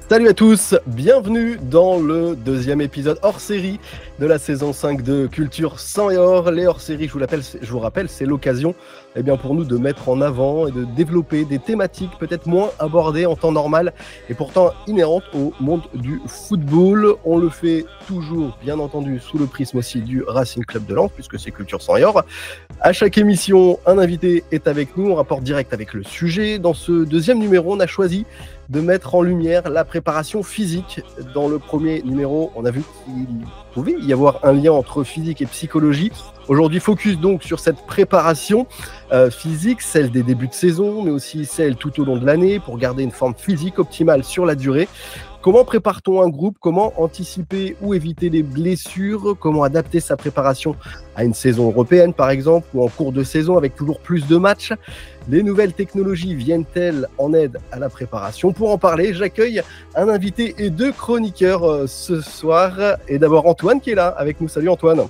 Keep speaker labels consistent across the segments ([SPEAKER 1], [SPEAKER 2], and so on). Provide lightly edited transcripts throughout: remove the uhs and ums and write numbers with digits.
[SPEAKER 1] Salut à tous, bienvenue dans le deuxième épisode hors série de la saison 5 de Culture Sang et Or. Les hors séries, je vous rappelle, c'est l'occasion pour nous de mettre en avant et de développer des thématiques peut-être moins abordées en temps normal et pourtant inhérentes au monde du football. On le fait toujours, bien entendu, sous le prisme aussi du Racing Club de Lens, puisque c'est Culture Sang et Or. À chaque émission, un invité est avec nous, on rapporte direct avec le sujet. Dans ce deuxième numéro, on a choisi de mettre en lumière la préparation physique. Dans le premier numéro, on a vu qu'il pouvait y avoir un lien entre physique et psychologie. Aujourd'hui, focus donc sur cette préparation physique, celle des débuts de saison, mais aussi celle tout au long de l'année, pour garder une forme physique optimale sur la durée. Comment prépare-t-on un groupe? Comment anticiper ou éviter les blessures? Comment adapter sa préparation à une saison européenne, par exemple, ou en cours de saison avec toujours plus de matchs? Les nouvelles technologies viennent-elles en aide à la préparation? Pour en parler, j'accueille un invité et deux chroniqueurs ce soir. Et d'abord Antoine qui est là avec nous. Salut Antoine.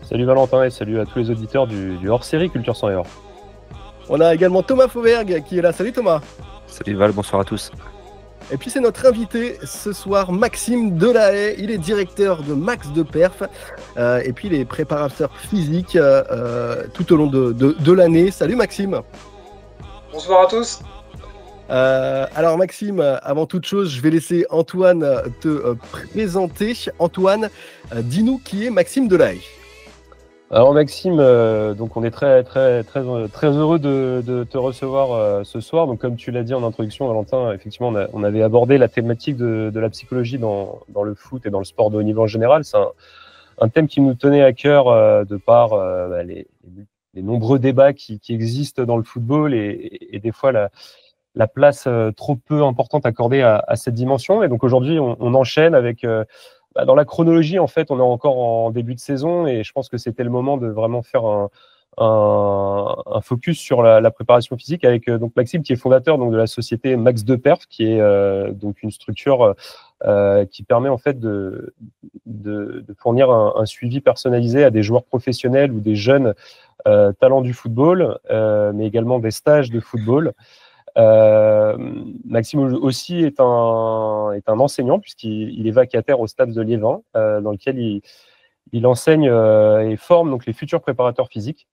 [SPEAKER 2] Salut Valentin et salut à tous les auditeurs du hors-série Culture Sang et Or.
[SPEAKER 1] On a également Thomas Fauvergue qui est là. Salut Thomas.
[SPEAKER 3] Salut Val, bonsoir à tous.
[SPEAKER 1] Et puis c'est notre invité ce soir, Maxime Delahaye. Il est directeur de Max de Perf et puis il est préparateur physique tout au long de l'année. Salut Maxime.
[SPEAKER 4] Bonsoir à tous.
[SPEAKER 1] Alors Maxime, avant toute chose, je vais laisser Antoine te présenter. Antoine, dis-nous qui est Maxime Delahaye.
[SPEAKER 2] Alors Maxime, donc on est très heureux de te recevoir ce soir. Donc comme tu l'as dit en introduction, Valentin, effectivement on avait abordé la thématique de la psychologie dans le foot et dans le sport de haut niveau en général. C'est un thème qui nous tenait à cœur de par les nombreux débats qui existent dans le football et des fois la place trop peu importante accordée à cette dimension. Et donc aujourd'hui on enchaîne avec dans la chronologie, en fait, on est encore en début de saison et je pense que c'était le moment de vraiment faire un focus sur la préparation physique avec donc Maxime qui est fondateur donc de la société Max de Perf, qui est donc une structure qui permet en fait de fournir un suivi personnalisé à des joueurs professionnels ou des jeunes talents du football, mais également des stages de football. Maxime aussi est un enseignant puisqu'il est vacataire au Stade de Liévin, dans lequel il enseigne et forme donc les futurs préparateurs physiques.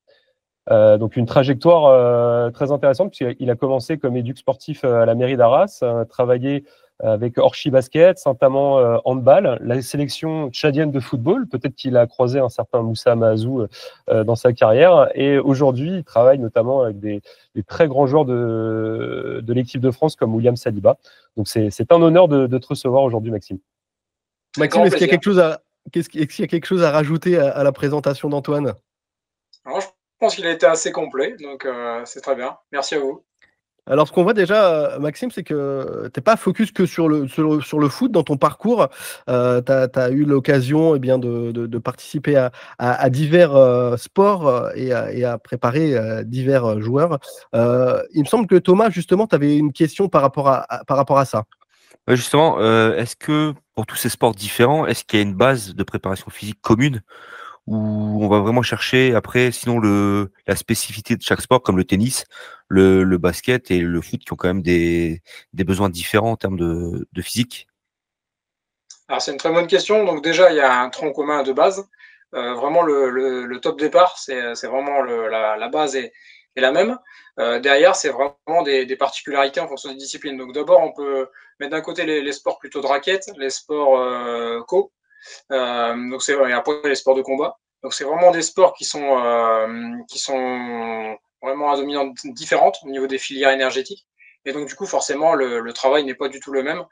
[SPEAKER 2] Donc une trajectoire très intéressante puisqu'il a commencé comme éduc sportif à la mairie d'Arras, travaillé avec Orchi Basket, Saint-Amand Handball, la sélection tchadienne de football. Peut-être qu'il a croisé un certain Moussa Mahazou dans sa carrière. Et aujourd'hui, il travaille notamment avec des très grands joueurs de l'équipe de France comme William Saliba. Donc c'est un honneur de te recevoir aujourd'hui, Maxime.
[SPEAKER 1] Maxime, est-ce qu'il y a quelque chose à rajouter à la présentation d'Antoine?
[SPEAKER 4] Alors, je pense qu'il a été assez complet, donc c'est très bien. Merci à vous.
[SPEAKER 1] Alors, ce qu'on voit déjà, Maxime, c'est que tu n'es pas focus que sur le foot dans ton parcours. Tu as eu l'occasion de participer à divers sports et à préparer divers joueurs. Il me semble que Thomas, justement, tu avais une question par rapport à ça.
[SPEAKER 3] Ouais, justement, est-ce que pour tous ces sports différents, est-ce qu'il y a une base de préparation physique commune où on va vraiment chercher après, sinon la spécificité de chaque sport, comme le tennis, le basket et le foot, qui ont quand même des besoins différents en termes de physique?
[SPEAKER 4] Alors, c'est une très bonne question. Donc déjà, il y a un tronc commun de base. Vraiment, le top départ, c'est vraiment la base est la même. Derrière, c'est vraiment des particularités en fonction des disciplines. Donc d'abord, on peut mettre d'un côté les sports plutôt de raquettes, les sports co. Donc et après les sports de combat. Donc c'est vraiment des sports qui sont vraiment à dominante différente au niveau des filières énergétiques. Et donc du coup forcément le travail n'est pas du tout le même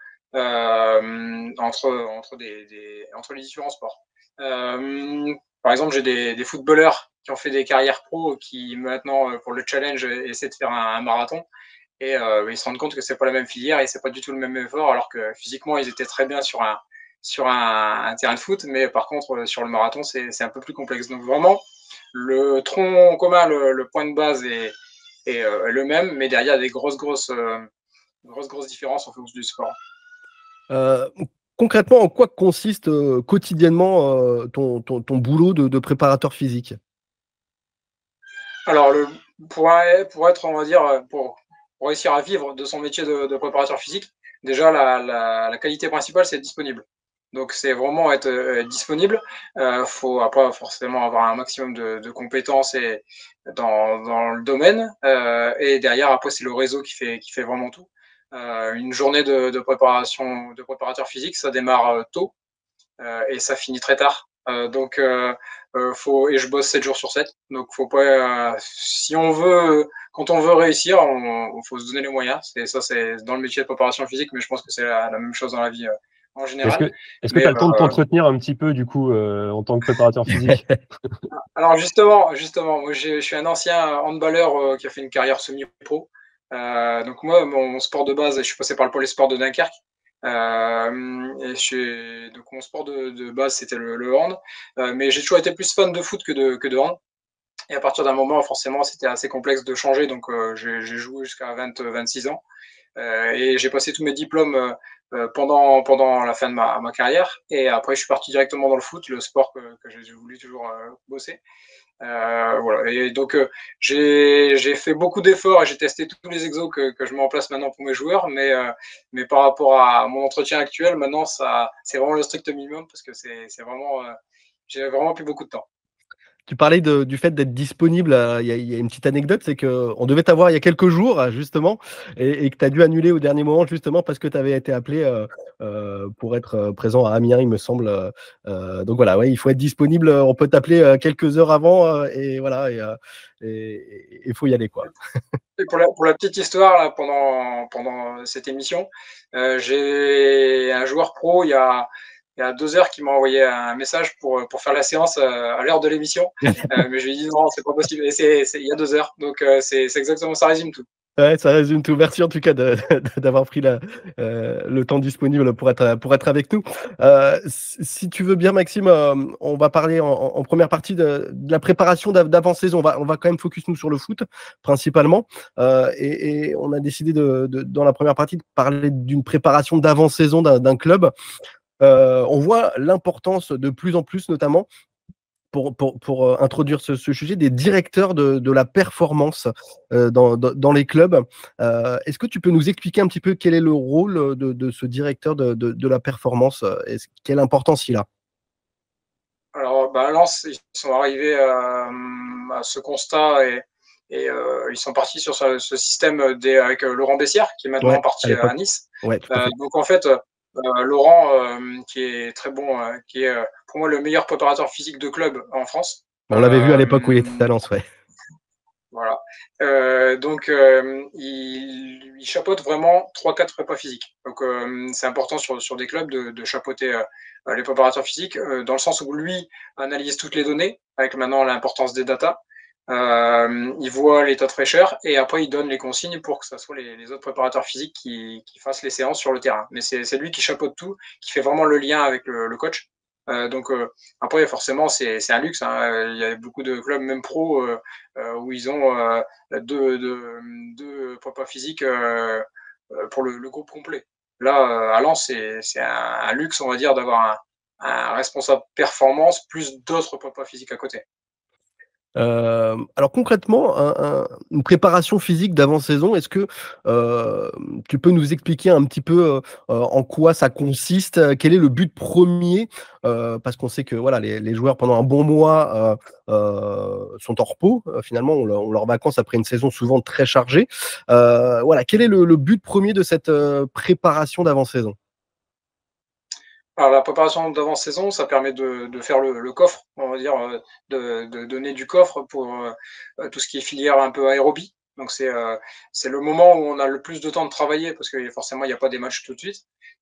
[SPEAKER 4] entre les différents sports. Par exemple, j'ai des footballeurs qui ont fait des carrières pro qui maintenant pour le challenge essaient de faire un marathon. Et ils se rendent compte que c'est pas la même filière et c'est pas du tout le même effort, alors que physiquement ils étaient très bien sur un terrain de foot, mais par contre sur le marathon c'est un peu plus complexe. Donc vraiment le tronc commun, le point de base est le même, mais derrière il y a des grosses différences en fonction du sport.
[SPEAKER 1] Concrètement, en quoi consiste quotidiennement ton boulot de préparateur physique?
[SPEAKER 4] Alors pour être, on va dire, pour pour réussir à vivre de son métier de préparateur physique, déjà la qualité principale, c'est être disponible. Donc c'est vraiment être disponible. Faut après forcément avoir un maximum de compétences et dans le domaine. Et derrière, après, c'est le réseau qui fait vraiment tout. Une journée de préparation de préparateur physique, ça démarre tôt et ça finit très tard. Donc et je bosse 7 jours sur 7. Donc faut pas si on veut quand on veut réussir, faut se donner les moyens. C'est dans le métier de préparation physique, mais je pense que c'est la même chose dans la vie en général.
[SPEAKER 2] Est-ce que tu as le temps de t'entretenir un petit peu du coup en tant que préparateur physique?
[SPEAKER 4] Alors justement, moi je suis un ancien handballeur qui a fait une carrière semi-pro. Donc moi, mon sport de base, je suis passé par le pôle sport de Dunkerque. Donc mon sport de base, c'était le hand. Mais j'ai toujours été plus fan de foot que de hand. Et à partir d'un moment, forcément, c'était assez complexe de changer. Donc j'ai joué jusqu'à 26 ans. Et j'ai passé tous mes diplômes pendant la fin de ma carrière. Et après, je suis parti directement dans le foot, le sport que j'ai voulu toujours bosser. Voilà. Et donc, j'ai fait beaucoup d'efforts et j'ai testé tous les exos que je mets en place maintenant pour mes joueurs. Mais par rapport à mon entretien actuel, maintenant, c'est vraiment le strict minimum parce que c'est vraiment, j'ai vraiment plus beaucoup de temps.
[SPEAKER 1] Tu parlais du fait d'être disponible. Il y a une petite anecdote, c'est qu'on devait t'avoir il y a quelques jours, justement, et que tu as dû annuler au dernier moment, justement, parce que tu avais été appelé pour être présent à Amiens, il me semble. Donc voilà, ouais, il faut être disponible. On peut t'appeler quelques heures avant, et voilà, et il faut y aller, quoi.
[SPEAKER 4] Et pour la petite histoire, là, pendant cette émission, j'ai un joueur pro, il y a 2 heures qui m'a envoyé un message pour faire la séance à l'heure de l'émission. Mais je lui ai dit non, c'est pas possible. Et il y a 2 heures. Donc c'est exactement, ça résume tout.
[SPEAKER 1] Ouais, ça résume tout. Merci en tout cas d'avoir pris le temps disponible pour être avec nous. Si tu veux bien, Maxime, on va parler en première partie de la préparation d'avant-saison. On va quand même focus nous sur le foot principalement. Et on a décidé dans la première partie de parler d'une préparation d'avant-saison d'un club. On voit l'importance de plus en plus, notamment pour introduire ce sujet, des directeurs de la performance dans les clubs. Est-ce que tu peux nous expliquer un petit peu quel est le rôle de ce directeur de la performance et quelle importance il a?
[SPEAKER 4] Alors, à Lens, ils sont arrivés à ce constat et ils sont partis sur ce système avec Laurent Bessière, qui est maintenant parti à Nice.
[SPEAKER 1] Ouais, tout à fait.
[SPEAKER 4] Donc, en fait, Laurent, qui est très bon, qui est pour moi le meilleur préparateur physique de club en France.
[SPEAKER 1] On l'avait vu à l'époque où il était à Lens, ouais.
[SPEAKER 4] Voilà. Donc, il chapeaute vraiment 3-4 prépas physiques. Donc, c'est important sur des clubs de chapeauter les préparateurs physiques, dans le sens où lui analyse toutes les données, avec maintenant l'importance des datas. Il voit l'état de fraîcheur et après il donne les consignes pour que ce soit les autres préparateurs physiques qui fassent les séances sur le terrain. Mais c'est lui qui chapeaute tout, qui fait vraiment le lien avec le coach. Donc après forcément c'est un luxe, hein. Il y a beaucoup de clubs même pro où ils ont deux prépas physiques pour le groupe complet. Là à Lens c'est un luxe, on va dire, d'avoir un responsable performance plus d'autres prépas physiques à côté.
[SPEAKER 1] Alors concrètement, une préparation physique d'avant-saison, est-ce que tu peux nous expliquer un petit peu en quoi ça consiste? Quel est le but premier? Parce qu'on sait que voilà, les joueurs pendant un bon mois sont en repos, finalement, ont leurs vacances après une saison souvent très chargée. Voilà, quel est le but premier de cette préparation d'avant-saison?
[SPEAKER 4] Alors, la préparation d'avant-saison, ça permet de faire le coffre, on va dire, de donner du coffre pour tout ce qui est filière un peu aérobie. Donc, c'est le moment où on a le plus de temps de travailler parce que forcément, il n'y a pas des matchs tout de suite.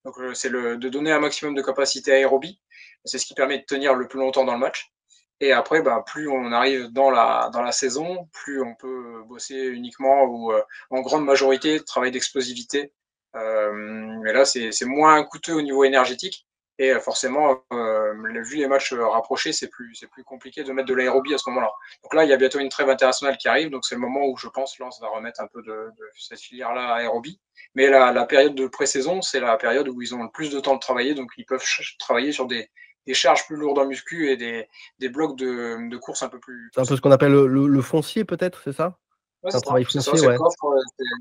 [SPEAKER 4] Donc, c'est de donner un maximum de capacité aérobie. C'est ce qui permet de tenir le plus longtemps dans le match. Et après, plus on arrive dans la saison, plus on peut bosser uniquement ou en grande majorité travail d'explosivité. Mais là, c'est moins coûteux au niveau énergétique. Et forcément, vu les matchs rapprochés, c'est plus compliqué de mettre de l'aérobie à ce moment-là. Donc là, il y a bientôt une trêve internationale qui arrive, donc c'est le moment où je pense Lens va remettre un peu de cette filière-là aérobie. Mais la période de pré-saison, c'est la période où ils ont le plus de temps de travailler, donc ils peuvent travailler sur des charges plus lourdes en muscu et des blocs de course un peu plus.
[SPEAKER 1] C'est un peu ce qu'on appelle le foncier, peut-être, c'est ça?
[SPEAKER 4] Ouais,
[SPEAKER 1] C'est un travail foncier,
[SPEAKER 4] c'est
[SPEAKER 1] ouais.
[SPEAKER 4] le coffre,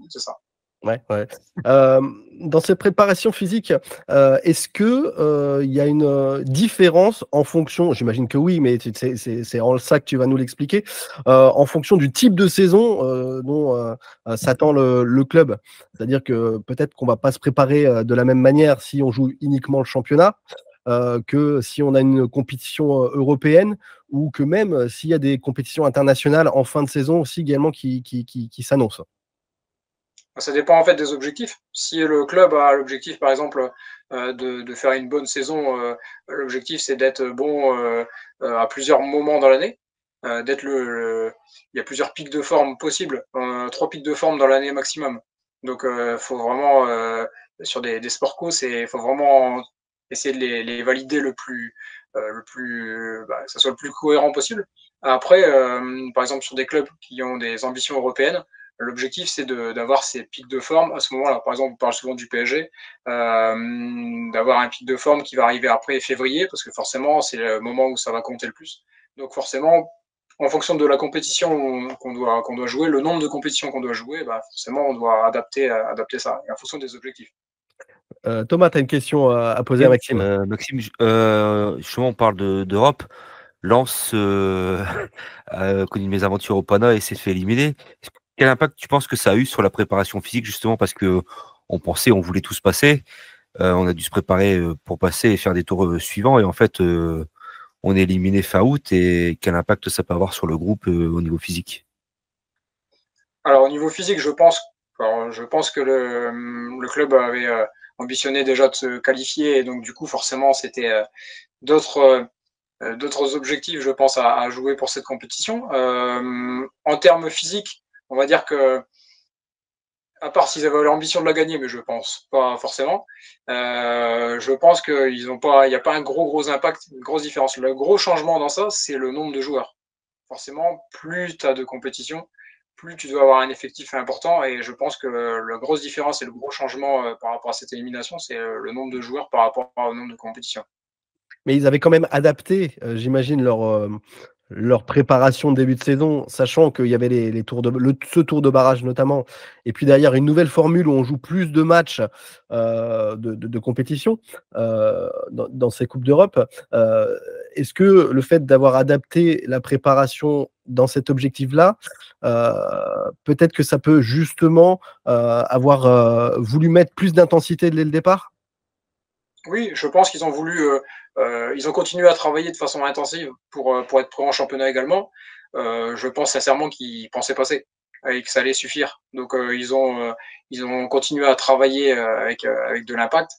[SPEAKER 4] c'est ça.
[SPEAKER 1] Ouais, ouais. Dans cette préparation physique, est-ce que, il y a une, différence en fonction, j'imagine que oui, mais c'est en ça que tu vas nous l'expliquer, en fonction du type de saison, dont, s'attend le club? C'est-à-dire que peut-être qu'on va pas se préparer, de la même manière si on joue uniquement le championnat, que si on a une compétition, européenne, ou que même, s'il y a des compétitions internationales en fin de saison aussi également qui s'annoncent?
[SPEAKER 4] Ça dépend en fait des objectifs. Si le club a l'objectif, par exemple, de faire une bonne saison, l'objectif c'est d'être bon à plusieurs moments dans l'année, d'être il y a plusieurs pics de forme possibles, 3 pics de forme dans l'année maximum. Donc, faut vraiment, sur des sports co, il faut vraiment essayer de les valider que ça soit le plus cohérent possible. Après, par exemple, sur des clubs qui ont des ambitions européennes, l'objectif, c'est d'avoir ces pics de forme à ce moment-là. Par exemple, on parle souvent du PSG, d'avoir un pic de forme qui va arriver après février, parce que forcément, c'est le moment où ça va compter le plus. Donc forcément, en fonction de la compétition qu'on doit jouer, le nombre de compétitions qu'on doit jouer, bah, forcément, on doit adapter ça, et en fonction des objectifs.
[SPEAKER 1] Thomas, tu as une question à poser à
[SPEAKER 3] Oui,
[SPEAKER 1] Maxime?
[SPEAKER 3] Maxime, justement, on parle d'Europe. Lens a connu mes aventures au Pana et s'est fait éliminer. Quel impact tu penses que ça a eu sur la préparation physique, justement, parce que on voulait tous passer, on a dû se préparer pour passer et faire des tours suivants, et en fait, on est éliminé fin août, et quel impact ça peut avoir sur le groupe au niveau physique?
[SPEAKER 4] Alors au niveau physique, je pense que le club avait ambitionné déjà de se qualifier, et donc du coup, forcément, c'était d'autres d'autres objectifs, je pense, à jouer pour cette compétition. En termes physiques, on va dire que, à part s'ils avaient l'ambition de la gagner, mais je pense pas forcément, je pense qu'il n'y a pas un gros impact, une grosse différence. Le gros changement dans ça, c'est le nombre de joueurs. Forcément, plus tu as de compétition, plus tu dois avoir un effectif important. Et je pense que la grosse différence et le gros changement par rapport à cette élimination, c'est le nombre de joueurs par rapport au nombre de compétitions.
[SPEAKER 1] Mais ils avaient quand même adapté, j'imagine leur préparation de début de saison, sachant qu'il y avait les tours ce tour de barrage notamment, et puis derrière une nouvelle formule où on joue plus de matchs, de compétition, dans ces coupes d'Europe. Est-ce que le fait d'avoir adapté la préparation dans cet objectif-là, peut-être que ça peut justement, avoir, voulu mettre plus d'intensité dès le départ?
[SPEAKER 4] Oui, je pense qu'ils ont ils ont continué à travailler de façon intensive pour être prêts en championnat également. Je pense sincèrement qu'ils pensaient passer et que ça allait suffire. Donc, ils ont continué à travailler avec de l'impact.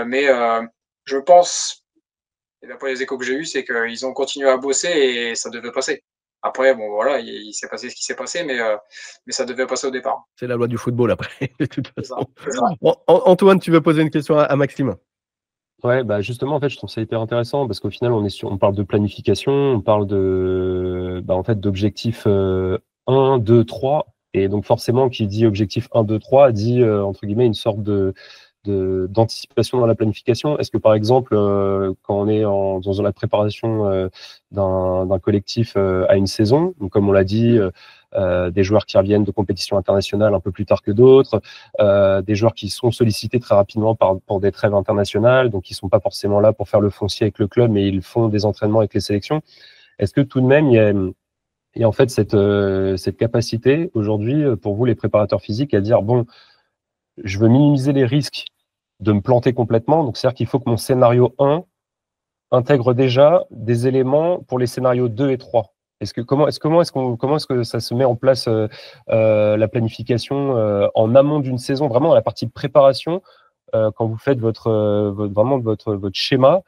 [SPEAKER 4] Mais je pense, et d'après les échos que j'ai eus, c'est qu'ils ont continué à bosser et ça devait passer. Après, bon, voilà, il s'est passé ce qui s'est passé, mais ça devait passer au départ.
[SPEAKER 1] C'est la loi du football après, de toute
[SPEAKER 4] C'est ça.
[SPEAKER 1] façon. Antoine, tu veux poser une question à Maxime?
[SPEAKER 2] Ouais, bah justement, en fait, je trouve ça hyper intéressant parce qu'au final, on parle de planification, on parle en fait, d'objectifs 1, 2, 3. Et donc, forcément, qui dit objectif 1, 2, 3 dit, entre guillemets, une sorte d'anticipation dans la planification. Est-ce que, par exemple, quand on est dans la préparation d'un collectif à une saison, donc comme on l'a dit, des joueurs qui reviennent de compétitions internationales un peu plus tard que d'autres, des joueurs qui sont sollicités très rapidement pour des trêves internationales, donc ils sont pas forcément là pour faire le foncier avec le club, mais ils font des entraînements avec les sélections. Est-ce que tout de même il y a en fait cette capacité aujourd'hui pour vous les préparateurs physiques à dire bon, je veux minimiser les risques de me planter complètement, donc c'est-à-dire qu'il faut que mon scénario 1 intègre déjà des éléments pour les scénarios 2 et 3. Comment est-ce que ça se met en place la planification en amont d'une saison, vraiment dans la partie préparation, quand vous faites votre schéma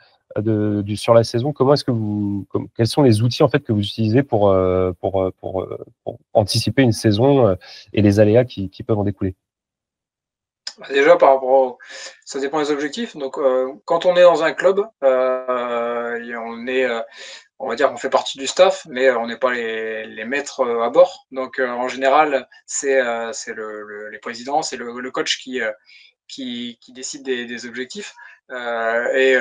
[SPEAKER 2] sur la saison, quels sont les outils en fait que vous utilisez pour anticiper une saison et les aléas qui peuvent en découler?
[SPEAKER 4] Déjà, ça dépend des objectifs. Donc, quand on est dans un club, et on va dire qu'on fait partie du staff, mais on n'est pas les maîtres à bord. Donc, en général, c'est les présidents, c'est le coach qui décide des objectifs. Et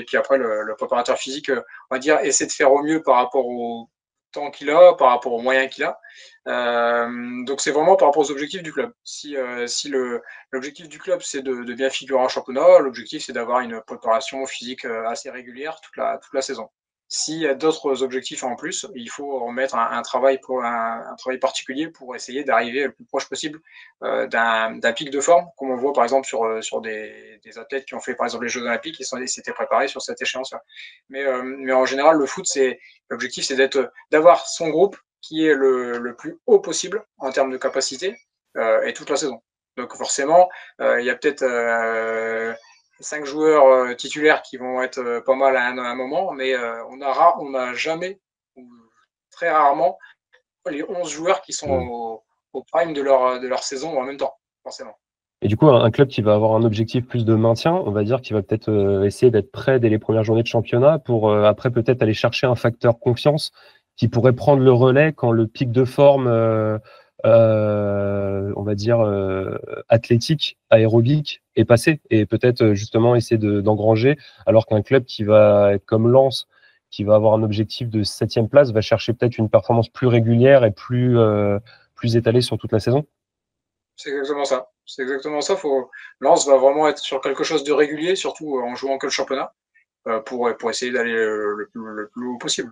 [SPEAKER 4] puis après, le préparateur physique, on va dire, essaie de faire au mieux par rapport temps qu'il a, par rapport aux moyens qu'il a. Donc c'est vraiment par rapport aux objectifs du club. Si l'objectif du club c'est de bien figurer en championnat, l'objectif c'est d'avoir une préparation physique assez régulière toute la saison. S'il y a d'autres objectifs en plus, il faut remettre un travail particulier pour essayer d'arriver le plus proche possible d'un pic de forme, comme on voit par exemple sur des athlètes qui ont fait par exemple les Jeux Olympiques, ils s'étaient préparés sur cette échéance-là. Mais en général, le foot, l'objectif c'est d'avoir son groupe qui est le plus haut possible en termes de capacité et toute la saison. Donc forcément, il y a peut-être 5 joueurs titulaires qui vont être pas mal à un moment, mais on n'a jamais, ou très rarement, les 11 joueurs qui sont au prime de leur saison en même temps, forcément.
[SPEAKER 2] Et du coup, un club qui va avoir un objectif plus de maintien, on va dire qu'il va peut-être essayer d'être prêt dès les premières journées de championnat pour après peut-être aller chercher un facteur confiance qui pourrait prendre le relais quand le pic de forme, on va dire, athlétique, aérobique est passé et peut-être justement essayer d'engranger, alors qu'un club qui va être comme Lens, qui va avoir un objectif de 7e place, va chercher peut-être une performance plus régulière et plus étalée sur toute la saison.
[SPEAKER 4] C'est exactement ça. C'est exactement ça. Lens va vraiment être sur quelque chose de régulier, surtout en jouant que le championnat, pour essayer d'aller le plus haut possible.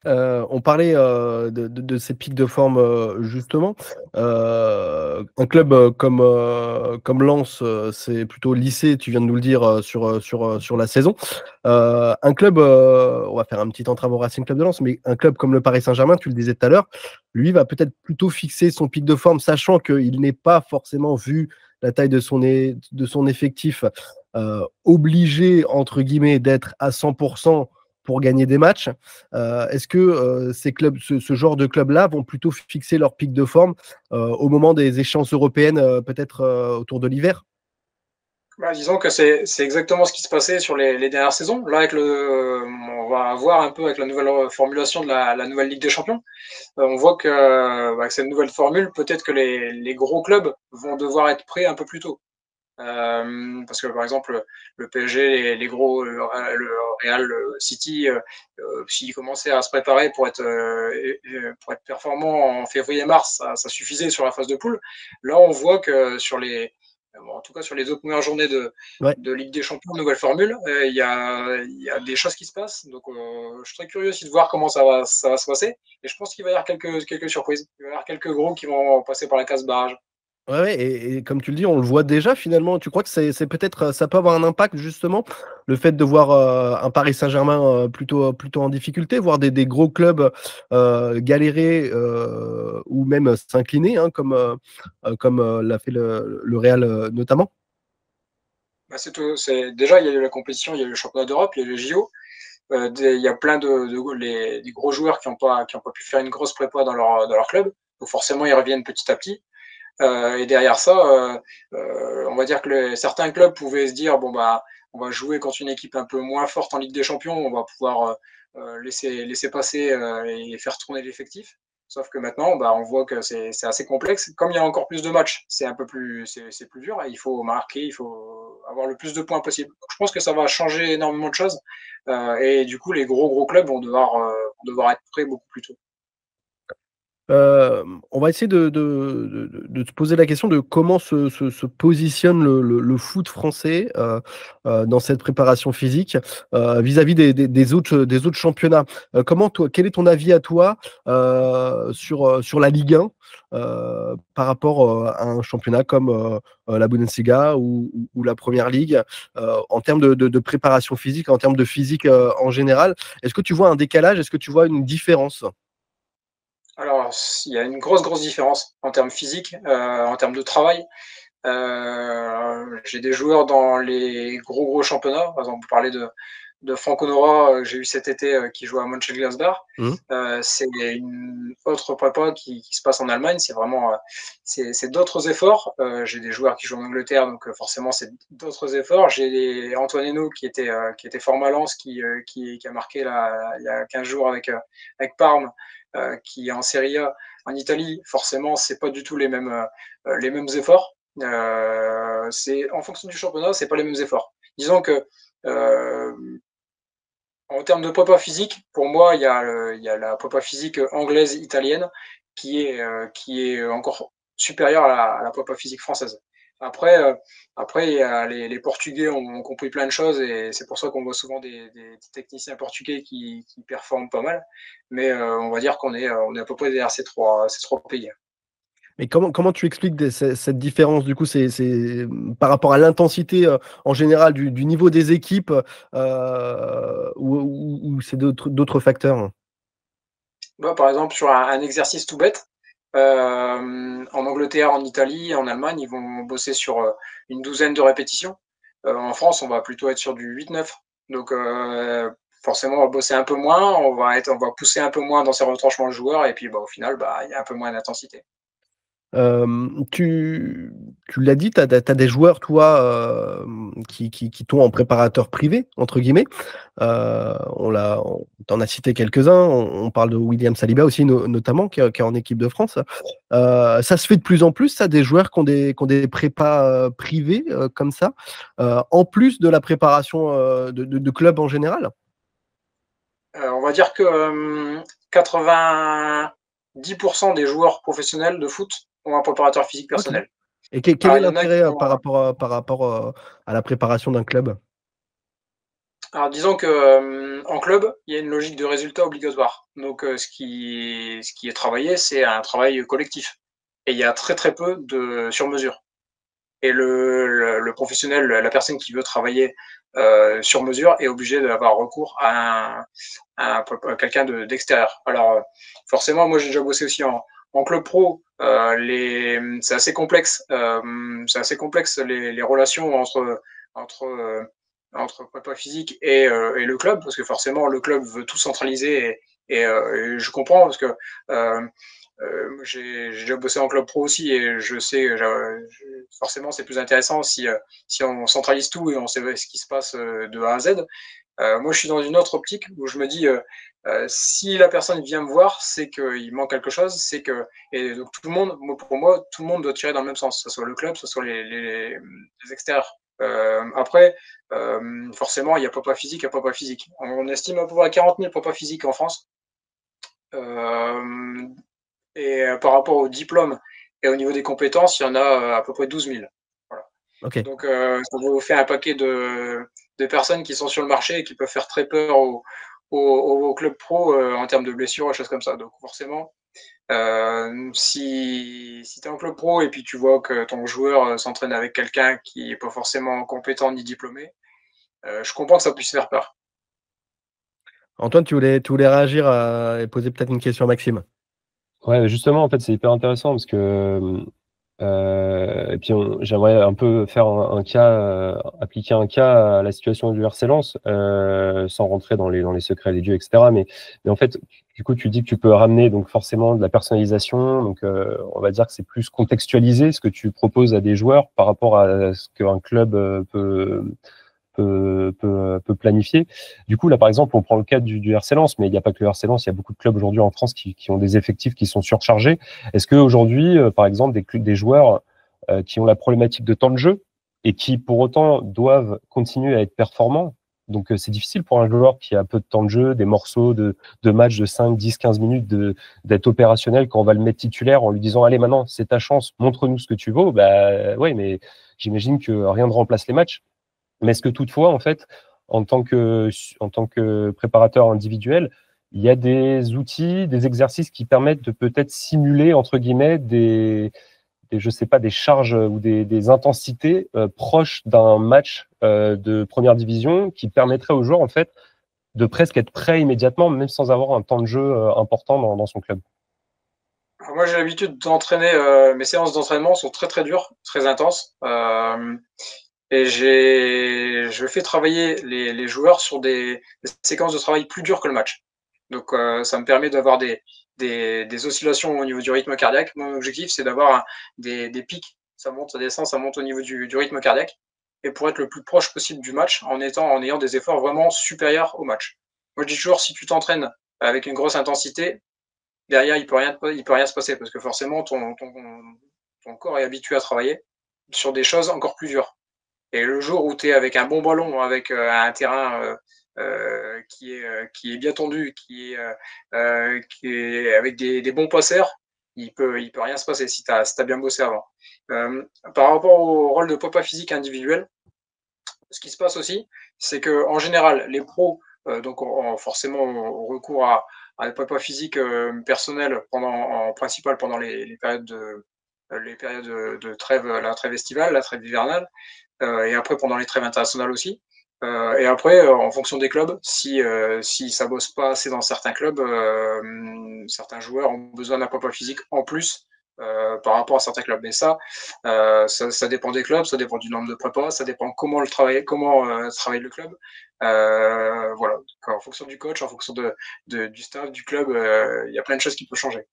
[SPEAKER 1] On parlait de ces pics de forme justement. Un club comme Lens, c'est plutôt lycée, tu viens de nous le dire sur la saison. Un club, on va faire un petit entrave au Racing Club de Lens, mais un club comme le Paris Saint-Germain, tu le disais tout à l'heure, lui va peut-être plutôt fixer son pic de forme, sachant qu'il n'est pas forcément, vu la taille de son effectif, obligé, entre guillemets, d'être à 100% pour gagner des matchs. Est-ce que ces clubs, ce genre de clubs-là vont plutôt fixer leur pic de forme au moment des échéances européennes, peut-être autour de l'hiver?
[SPEAKER 4] Disons que c'est exactement ce qui se passait sur les dernières saisons. Là, on va voir un peu avec la nouvelle formulation de la nouvelle Ligue des Champions. On voit que cette nouvelle formule, peut-être que les gros clubs vont devoir être prêts un peu plus tôt. Parce que par exemple le PSG, les gros, le Real City, s'ils commençaient à se préparer pour être performants en février-mars, ça suffisait sur la phase de poule. Là, on voit que en tout cas sur les 2 premières journées de Ligue des Champions, nouvelle formule, il y a des choses qui se passent. Donc, je suis très curieux aussi de voir comment ça va se passer. Et je pense qu'il va y avoir quelques surprises. Il va y avoir quelques gros qui vont passer par la case barrage.
[SPEAKER 1] Ouais, et comme tu le dis, on le voit déjà finalement. Tu crois que c'est peut-être, ça peut avoir un impact justement, le fait de voir un Paris Saint-Germain plutôt en difficulté, voir des gros clubs galérer ou même s'incliner, hein, comme l'a fait le Real notamment?
[SPEAKER 4] C'est tout. Déjà, il y a eu la compétition, il y a eu le championnat d'Europe, il y a eu les JO. Il y a plein des gros joueurs qui n'ont pas pu faire une grosse prépa dans leur club. Donc forcément, ils reviennent petit à petit. Et derrière ça, on va dire que certains clubs pouvaient se dire bon on va jouer contre une équipe un peu moins forte en Ligue des Champions, on va pouvoir laisser passer et faire tourner l'effectif. Sauf que maintenant, on voit que c'est assez complexe. Comme il y a encore plus de matchs, c'est plus dur. Il faut marquer, il faut avoir le plus de points possible. Donc, je pense que ça va changer énormément de choses. Et du coup, les gros clubs vont devoir être prêts beaucoup plus tôt.
[SPEAKER 1] On va essayer de se poser la question de comment se positionne le foot français dans cette préparation physique vis-à-vis des autres championnats. Quel est ton avis à toi sur la Ligue 1 par rapport à un championnat comme la Bundesliga ou la Première Ligue en termes de préparation physique, en termes de physique en général? Est-ce que tu vois un décalage? Est-ce que tu vois une différence?
[SPEAKER 4] Alors, il y a une grosse différence en termes physiques, en termes de travail. J'ai des joueurs dans les gros championnats. Par exemple, vous parlez de Franck Honora, j'ai eu cet été, qui joue à Mönchengladbach. C'est une autre prépa qui se passe en Allemagne. C'est vraiment c'est d'autres efforts. J'ai des joueurs qui jouent en Angleterre, donc forcément, c'est d'autres efforts. J'ai Antoine Hénaud qui était formé à Lens, qui a marqué il y a 15 jours avec Parme. Qui est en Serie A en Italie, forcément, c'est pas du tout les mêmes efforts. C'est en fonction du championnat, c'est pas les mêmes efforts. Disons que En termes de prépa physique, pour moi, il y a la prépa physique anglaise, italienne, qui est encore supérieure à la prépa physique française. Après, il y a les Portugais ont compris plein de choses et c'est pour ça qu'on voit souvent des techniciens portugais qui performent pas mal. Mais on va dire on est à peu près derrière ces trois pays.
[SPEAKER 1] Mais comment tu expliques cette différence? Du coup, c'est par rapport à l'intensité en général du niveau des équipes ou c'est d'autres facteurs?
[SPEAKER 4] Bah, par exemple, sur un exercice tout bête, en Angleterre, en Italie, en Allemagne, ils vont bosser sur une douzaine de répétitions. En France, on va plutôt être sur du 8-9. Donc, forcément, on va bosser un peu moins, on va pousser un peu moins dans ses retranchements de joueurs, et puis bah, au final, bah, il y a un peu moins d'intensité.
[SPEAKER 1] Tu l'as dit, tu as des joueurs, toi, qui t'ont en préparateur privé, entre guillemets. T'en as cité quelques-uns. On parle de William Saliba aussi, notamment, qui est en équipe de France. Ça se fait de plus en plus, ça, des joueurs qui ont des prépas privés comme ça, en plus de la préparation de club en général.
[SPEAKER 4] On va dire que 90% des joueurs professionnels de foot ont un préparateur physique personnel.
[SPEAKER 1] Okay. Et quel est l'intérêt par rapport à la préparation d'un club?
[SPEAKER 4] Alors disons que en club, il y a une logique de résultat obligatoire. Donc ce qui est travaillé, c'est un travail collectif. Et il y a très très peu de sur-mesure. Et le professionnel, la personne qui veut travailler sur mesure est obligé d'avoir recours à quelqu'un d'extérieur. Alors forcément, moi j'ai déjà bossé aussi en club pro. C'est assez complexe. Les relations entre prépa physique et le club, parce que forcément le club veut tout centraliser et je comprends parce que j'ai déjà bossé en club pro aussi et je sais forcément c'est plus intéressant si on centralise tout et on sait ce qui se passe de A à Z. Moi je suis dans une autre optique où je me dis si la personne vient me voir, c'est qu'il manque quelque chose, et donc tout le monde, pour moi, tout le monde doit tirer dans le même sens, que ce soit le club, que ce soit les extérieurs. Après, forcément, il y a prépa physique et prépa physique. On estime à peu près 40 000 prépa physiques en France. Et par rapport au diplôme et au niveau des compétences, il y en a à peu près 12 000. Voilà.
[SPEAKER 1] Okay.
[SPEAKER 4] Donc, ça vous fait un paquet de personnes qui sont sur le marché et qui peuvent faire très peur au club pro en termes de blessures et choses comme ça. Donc, forcément, si tu es en club pro et puis tu vois que ton joueur s'entraîne avec quelqu'un qui n'est pas forcément compétent ni diplômé, je comprends que ça puisse faire peur.
[SPEAKER 1] Antoine, tu voulais réagir et poser peut-être une question à Maxime.
[SPEAKER 2] Ouais, justement, en fait, c'est hyper intéressant parce que et puis j'aimerais un peu faire appliquer un cas à la situation du RC Lens, sans rentrer dans les secrets des dieux, etc. Mais en fait, du coup, tu dis que tu peux ramener donc forcément de la personnalisation. Donc, on va dire que c'est plus contextualisé ce que tu proposes à des joueurs par rapport à ce qu'un club peut planifier. Du coup, là, par exemple, on prend le cas du RC Lens, mais il n'y a pas que le RC Lens, il y a beaucoup de clubs aujourd'hui en France qui ont des effectifs qui sont surchargés. Est-ce qu'aujourd'hui, par exemple, des joueurs qui ont la problématique de temps de jeu et qui, pour autant, doivent continuer à être performants, donc c'est difficile pour un joueur qui a peu de temps de jeu, des morceaux de match de 5, 10, 15 minutes d'être opérationnel quand on va le mettre titulaire en lui disant « Allez, maintenant, c'est ta chance, montre-nous ce que tu vaux ». Bah ouais, mais j'imagine que rien ne remplace les matchs. Mais est-ce que toutefois, en fait, en tant que préparateur individuel, il y a des outils, des exercices qui permettent de peut-être simuler, entre guillemets, je sais pas, des charges ou des intensités proches d'un match de première division qui permettraient aux joueurs, en fait, de presque être prêts immédiatement, même sans avoir un temps de jeu important dans son club?
[SPEAKER 4] Alors moi, j'ai l'habitude d'entraîner, mes séances d'entraînement sont très très dures, très intenses. Et je fais travailler les joueurs sur des séquences de travail plus dures que le match. Donc, ça me permet d'avoir des oscillations au niveau du rythme cardiaque. Mon objectif, c'est d'avoir des pics. Ça monte, ça descend, ça monte au niveau du rythme cardiaque. Et pour être le plus proche possible du match en ayant des efforts vraiment supérieurs au match. Moi, je dis toujours, si tu t'entraînes avec une grosse intensité, derrière, il peut rien se passer parce que forcément, ton corps est habitué à travailler sur des choses encore plus dures. Et le jour où tu es avec un bon ballon, avec un terrain qui est bien tendu, qui est avec des bons passeurs, il peut rien se passer si tu as bien bossé avant. Par rapport au rôle de prépa physique individuel, ce qui se passe aussi, c'est que en général, les pros, donc forcément, ont recours à des prépa physiques personnels en principal pendant les périodes de trêve, la trêve estivale, la trêve hivernale, et après pendant les trêves internationales aussi. Et après, en fonction des clubs, si ça bosse pas assez dans certains clubs, certains joueurs ont besoin d'un prépa physique en plus par rapport à certains clubs. Mais ça dépend des clubs, ça dépend du nombre de prépas, ça dépend comment travaille le club. Voilà. Donc, en fonction du coach, en fonction du staff, du club, il y a plein de choses qui peuvent changer.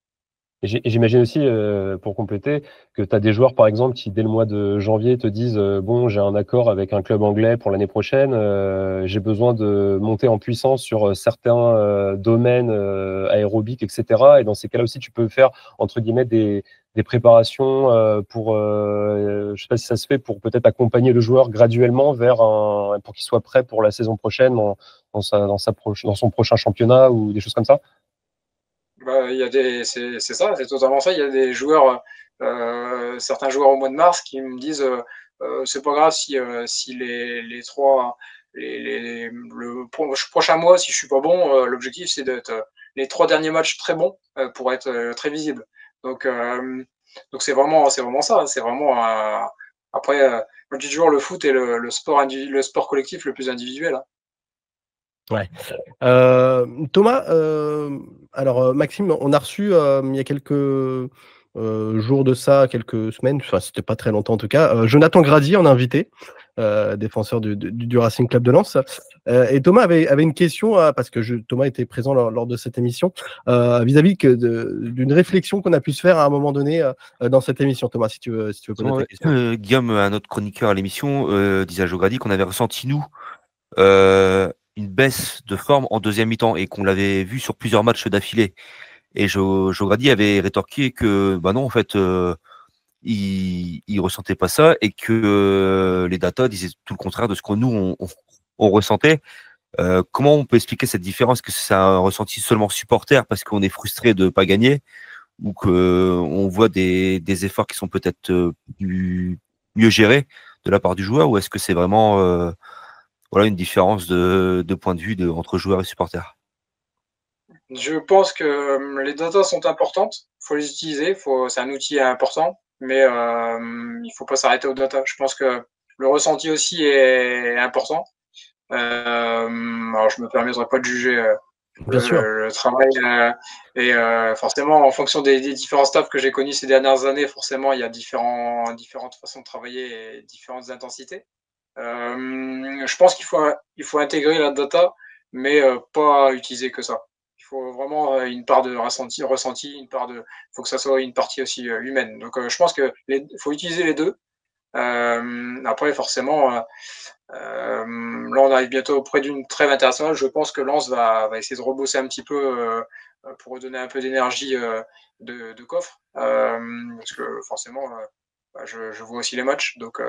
[SPEAKER 2] Et j'imagine aussi, pour compléter, que tu as des joueurs, par exemple, qui, dès le mois de janvier, te disent bon, j'ai un accord avec un club anglais pour l'année prochaine, j'ai besoin de monter en puissance sur certains domaines aérobiques, etc. Et dans ces cas-là aussi, tu peux faire, entre guillemets, des préparations pour, je sais pas si ça se fait, pour peut-être accompagner le joueur graduellement pour qu'il soit prêt pour la saison prochaine dans son prochain championnat ou des choses comme ça.
[SPEAKER 4] C'est ça, c'est totalement ça. Il y a des joueurs, certains joueurs au mois de mars qui me disent c'est pas grave si le prochain mois, si je suis pas bon, l'objectif c'est d'être les 3 derniers matchs très bons pour être très visible. Donc c'est vraiment ça. C'est vraiment après, je dis toujours le foot est le sport collectif le plus individuel. Hein.
[SPEAKER 1] Ouais. Thomas, alors Maxime, on a reçu il y a quelques jours de ça, quelques semaines, enfin c'était pas très longtemps en tout cas, Jonathan Grady en invité, défenseur du Racing Club de Lens. Et Thomas avait une question, parce que Thomas était présent lors de cette émission, vis-à-vis d'une réflexion qu'on a pu se faire à un moment donné dans cette émission. Thomas, si tu veux poser ta question.
[SPEAKER 3] Guillaume, un autre chroniqueur à l'émission, disait à Joe Grady qu'on avait ressenti, nous, une baisse de forme en deuxième mi-temps et qu'on l'avait vu sur plusieurs matchs d'affilée. Et Joe Grady avait rétorqué que non, en fait, il ressentait pas ça et que les data disaient tout le contraire de ce que nous on ressentait. Comment on peut expliquer cette différence? Que c'est un ressenti seulement supporter parce qu'on est frustré de pas gagner, ou que on voit des efforts qui sont peut-être mieux gérés de la part du joueur, ou est-ce que c'est vraiment une différence de point de vue entre joueurs et supporters?
[SPEAKER 4] Je pense que les datas sont importantes, il faut les utiliser, c'est un outil important, mais il ne faut pas s'arrêter aux datas. Je pense que le ressenti aussi est important. Alors je me permettrai pas de juger le travail et forcément en fonction des différents staffs que j'ai connus ces dernières années, forcément il y a différentes façons de travailler et différentes intensités. Je pense qu'il faut intégrer la data, mais pas utiliser que ça. Il faut vraiment une part de ressenti, il faut que ça soit une partie aussi humaine. Donc je pense que faut utiliser les deux. Après forcément, là on arrive bientôt auprès d'une trêve internationale. Je pense que Lens va essayer de rebosser un petit peu pour redonner un peu d'énergie de coffre, parce que forcément je vois aussi les matchs, donc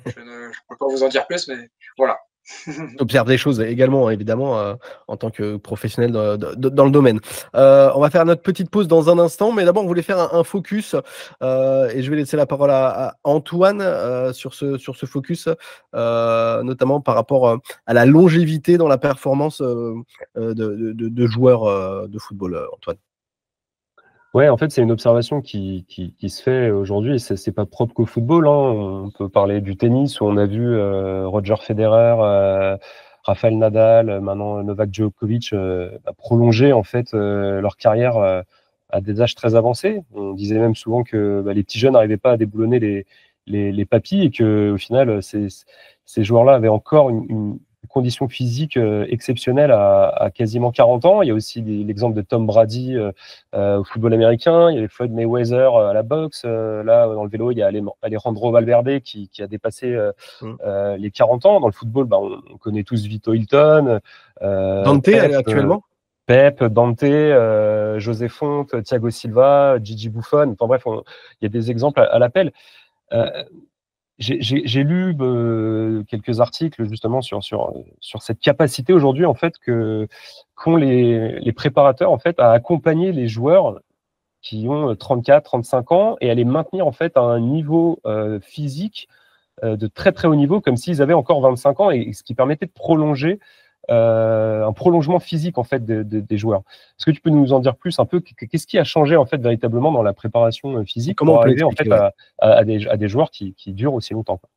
[SPEAKER 4] je ne peux pas vous en dire plus, mais voilà.
[SPEAKER 1] Observe des choses également, évidemment, en tant que professionnel dans le domaine. On va faire notre petite pause dans un instant, mais d'abord, on voulait faire un focus, et je vais laisser la parole à Antoine sur ce focus, notamment par rapport à la longévité dans la performance de joueurs de football, Antoine.
[SPEAKER 2] Ouais, en fait, c'est une observation qui se fait aujourd'hui, et c'est pas propre qu'au football. Hein. On peut parler du tennis, où on a vu Roger Federer, Rafael Nadal, maintenant Novak Djokovic prolonger en fait leur carrière à des âges très avancés. On disait même souvent que les petits jeunes n'arrivaient pas à déboulonner les papilles, et que au final, ces joueurs-là avaient encore une condition physique exceptionnelle à quasiment 40 ans. Il y a aussi l'exemple de Tom Brady au football américain, il y avait Floyd Mayweather à la boxe, là dans le vélo il y a Alejandro Valverde qui a dépassé les 40 ans. Dans le football, on connaît tous Vito Hilton,
[SPEAKER 1] Dante actuellement,
[SPEAKER 2] Pep, Dante, José Fonte, Thiago Silva, Gigi Buffon. Enfin bref, il y a des exemples à l'appel. J'ai lu quelques articles justement sur cette capacité aujourd'hui en fait qu'ont les préparateurs en fait à accompagner les joueurs qui ont 34, 35 ans et à les maintenir en fait à un niveau physique de très très haut niveau comme s'ils avaient encore 25 ans et ce qui permettait de prolonger un prolongement physique en fait des joueurs. Est-ce que tu peux nous en dire plus un peu? Qu'est-ce qui a changé en fait véritablement dans la préparation physique pour arriver en fait à des joueurs qui durent aussi longtemps, quoi?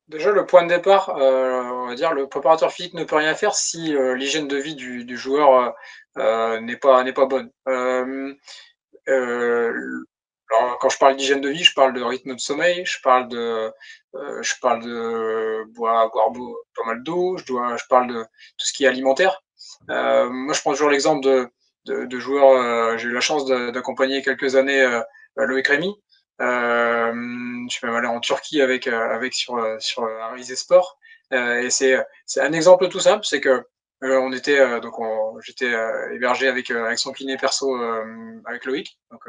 [SPEAKER 4] Déjà, le point de départ, on va dire, le préparateur physique ne peut rien faire si l'hygiène de vie du joueur n'est pas bonne. Alors, quand je parle d'hygiène de vie, je parle de rythme de sommeil, je parle de boire pas mal d'eau, je parle de tout ce qui est alimentaire. Moi, je prends toujours l'exemple de joueurs. J'ai eu la chance d'accompagner quelques années Loïc Rémy. Je suis même allé en Turquie avec sur Arise Sport. Et c'est un exemple tout simple, c'est que j'étais hébergé avec son kiné perso avec Loïc, donc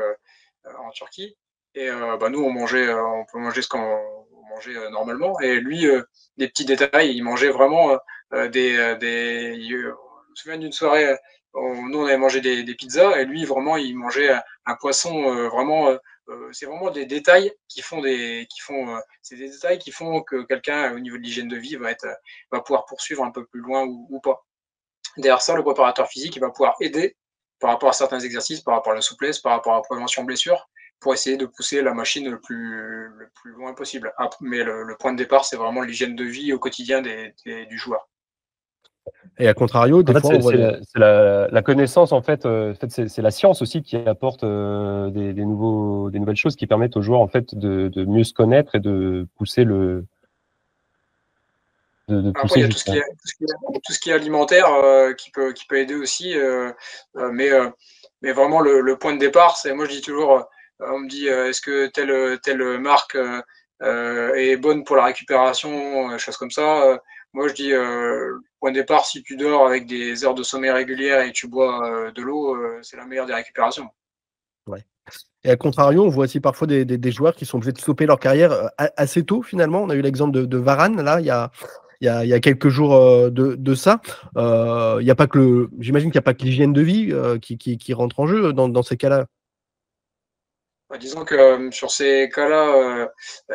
[SPEAKER 4] en Turquie. Et nous, on peut manger ce qu'on mangeait normalement. Et lui, des petits détails, il mangeait vraiment je me souviens d'une soirée, nous on avait mangé des pizzas, et lui vraiment il mangeait un poisson vraiment. C'est vraiment des détails c'est des détails qui font que quelqu'un au niveau de l'hygiène de vie va pouvoir poursuivre un peu plus loin ou pas. Derrière ça, le préparateur physique il va pouvoir aider par rapport à certains exercices, par rapport à la souplesse, par rapport à la prévention blessure, pour essayer de pousser la machine le plus loin possible. Mais le point de départ, c'est vraiment l'hygiène de vie au quotidien du joueur.
[SPEAKER 1] Et à contrario, des fois,
[SPEAKER 2] c'est la connaissance en fait. C'est la science aussi qui apporte des nouvelles choses qui permettent aux joueurs en fait de mieux se connaître et de pousser
[SPEAKER 4] Après, il y a tout ce qui est alimentaire qui peut aider aussi, mais vraiment le point de départ, c'est, moi je dis toujours, on me dit est-ce que telle marque est bonne pour la récupération, choses comme ça. Moi je dis le point de départ, si tu dors avec des heures de sommeil régulières et tu bois de l'eau, c'est la meilleure des récupérations.
[SPEAKER 1] Ouais. Et à contrario, on voit aussi parfois des joueurs qui sont obligés de stopper leur carrière assez tôt finalement. On a eu l'exemple de Varane là, il y a quelques jours de ça. Il y a pas que j'imagine qu'il n'y a pas que l'hygiène de vie qui rentre en jeu dans ces cas-là.
[SPEAKER 4] Disons que sur ces cas-là,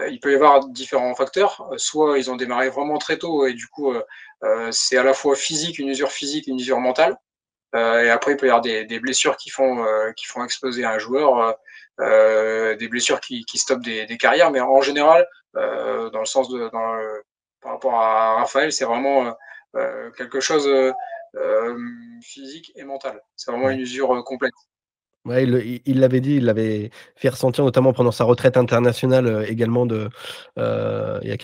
[SPEAKER 4] il peut y avoir différents facteurs. Soit ils ont démarré vraiment très tôt et du coup, c'est à la fois physique, une usure physique, une usure mentale. Et après, il peut y avoir des blessures qui font exploser un joueur, des blessures qui stoppent des carrières. Mais en général, dans le sens par rapport à Raphaël, c'est vraiment quelque chose physique et mental. C'est vraiment une usure complète.
[SPEAKER 1] Ouais, il l'avait dit, il l'avait fait ressentir notamment pendant sa retraite internationale également il y a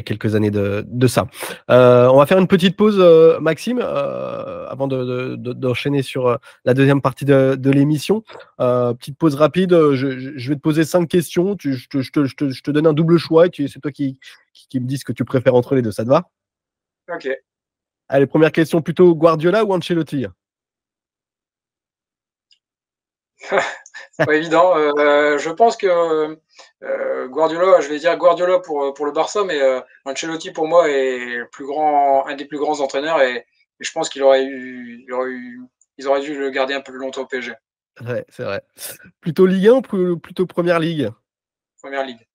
[SPEAKER 1] quelques années de ça. On va faire une petite pause, Maxime, avant d'enchaîner sur la deuxième partie de l'émission. Petite pause rapide. Je vais te poser 5 questions. Je te donne un double choix et c'est toi qui me dis ce que tu préfères entre les deux. Ça te va?
[SPEAKER 4] Ok.
[SPEAKER 1] Allez, première question, plutôt Guardiola ou Ancelotti?
[SPEAKER 4] C'est pas évident. Je pense que Guardiola, je vais dire Guardiola pour le Barça, mais Ancelotti pour moi est un des plus grands entraîneurs et je pense ils auraient dû le garder un peu plus longtemps au PSG.
[SPEAKER 1] Ouais, c'est vrai. Plutôt Ligue 1 ou plutôt Première Ligue?
[SPEAKER 4] Première Ligue.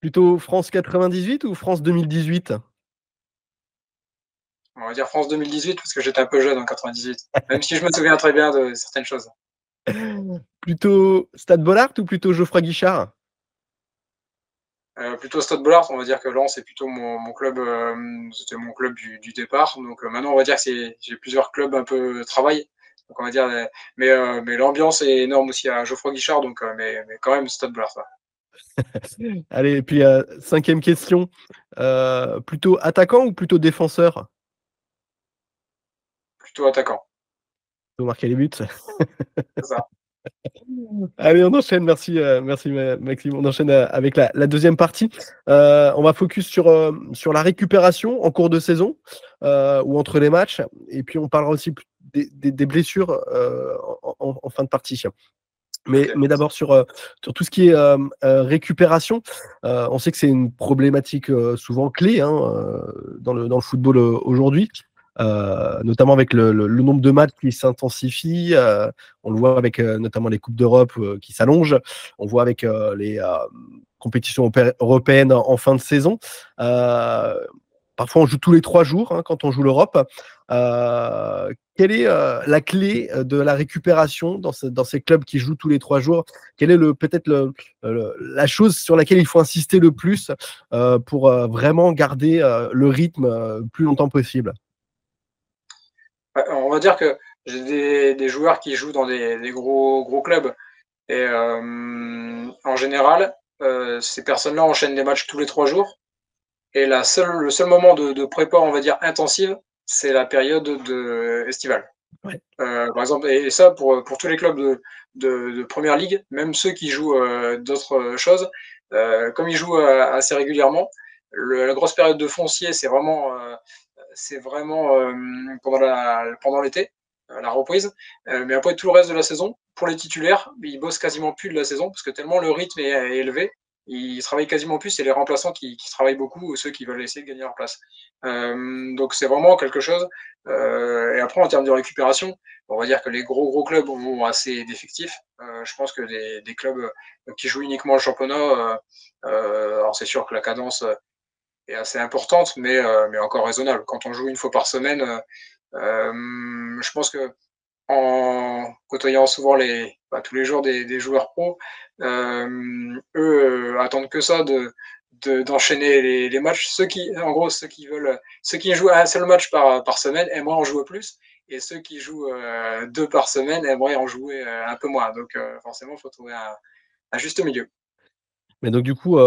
[SPEAKER 1] Plutôt France 98 ou France 2018?
[SPEAKER 4] On va dire France 2018 parce que j'étais un peu jeune en 98, même si je me souviens très bien de certaines choses.
[SPEAKER 1] Plutôt Stade Bollaert ou plutôt Geoffroy Guichard?
[SPEAKER 4] Plutôt Stade Bollaert, on va dire que Lens c'est plutôt mon club, c'était mon club du départ. Donc maintenant on va dire que j'ai plusieurs clubs un peu travail. Donc on va dire, mais l'ambiance est énorme aussi à Geoffroy Guichard, donc mais quand même Stade Bollaert.
[SPEAKER 1] Allez, et puis 5e question, plutôt attaquant ou plutôt défenseur?
[SPEAKER 4] Plutôt attaquant.
[SPEAKER 1] Plutôt marquer les buts.
[SPEAKER 4] C'est ça.
[SPEAKER 1] Allez, on enchaîne. Merci Maxime. On enchaîne avec la deuxième partie. On va focus sur la récupération en cours de saison ou entre les matchs. Et puis on parlera aussi des blessures en fin de partie. Mais d'abord sur tout ce qui est récupération, on sait que c'est une problématique souvent clé dans le football aujourd'hui, notamment avec le nombre de matchs qui s'intensifie. On le voit avec notamment les Coupes d'Europe qui s'allongent. On voit avec les compétitions européennes en fin de saison. Parfois, on joue tous les 3 jours quand on joue l'Europe. Quelle est la clé de la récupération dans ces clubs qui jouent tous les 3 jours? Quelle est peut-être la chose sur laquelle il faut insister le plus pour vraiment garder le rythme plus longtemps possible?
[SPEAKER 4] On va dire que j'ai des joueurs qui jouent dans des gros clubs. Et en général, ces personnes-là enchaînent des matchs tous les 3 jours. Et le seul moment de prépa, on va dire, intensive, c'est la période estivale.
[SPEAKER 1] Ouais.
[SPEAKER 4] Par exemple, et ça pour tous les clubs de première ligue, même ceux qui jouent d'autres choses, comme ils jouent assez régulièrement, la grosse période de foncier, c'est vraiment pendant l'été, la reprise. Mais après, tout le reste de la saison, pour les titulaires, ils bossent quasiment plus de la saison parce que tellement le rythme est élevé, ils travaillent quasiment plus. C'est les remplaçants qui travaillent beaucoup ou ceux qui veulent essayer de gagner leur place. Donc c'est vraiment quelque chose. Et après, en termes de récupération, on va dire que les gros clubs ont assez d'effectifs. Je pense que des clubs qui jouent uniquement le championnat, alors c'est sûr que la cadence est assez importante, mais encore raisonnable. Quand on joue une fois par semaine, je pense que en côtoyant souvent tous les jours des joueurs pros, eux attendent que ça d'enchaîner les matchs. Ceux qui jouent un seul match par semaine aimeraient en jouer plus, et ceux qui jouent 2 par semaine aimeraient en jouer un peu moins. Donc forcément, il faut trouver un juste milieu.
[SPEAKER 1] Mais donc du coup,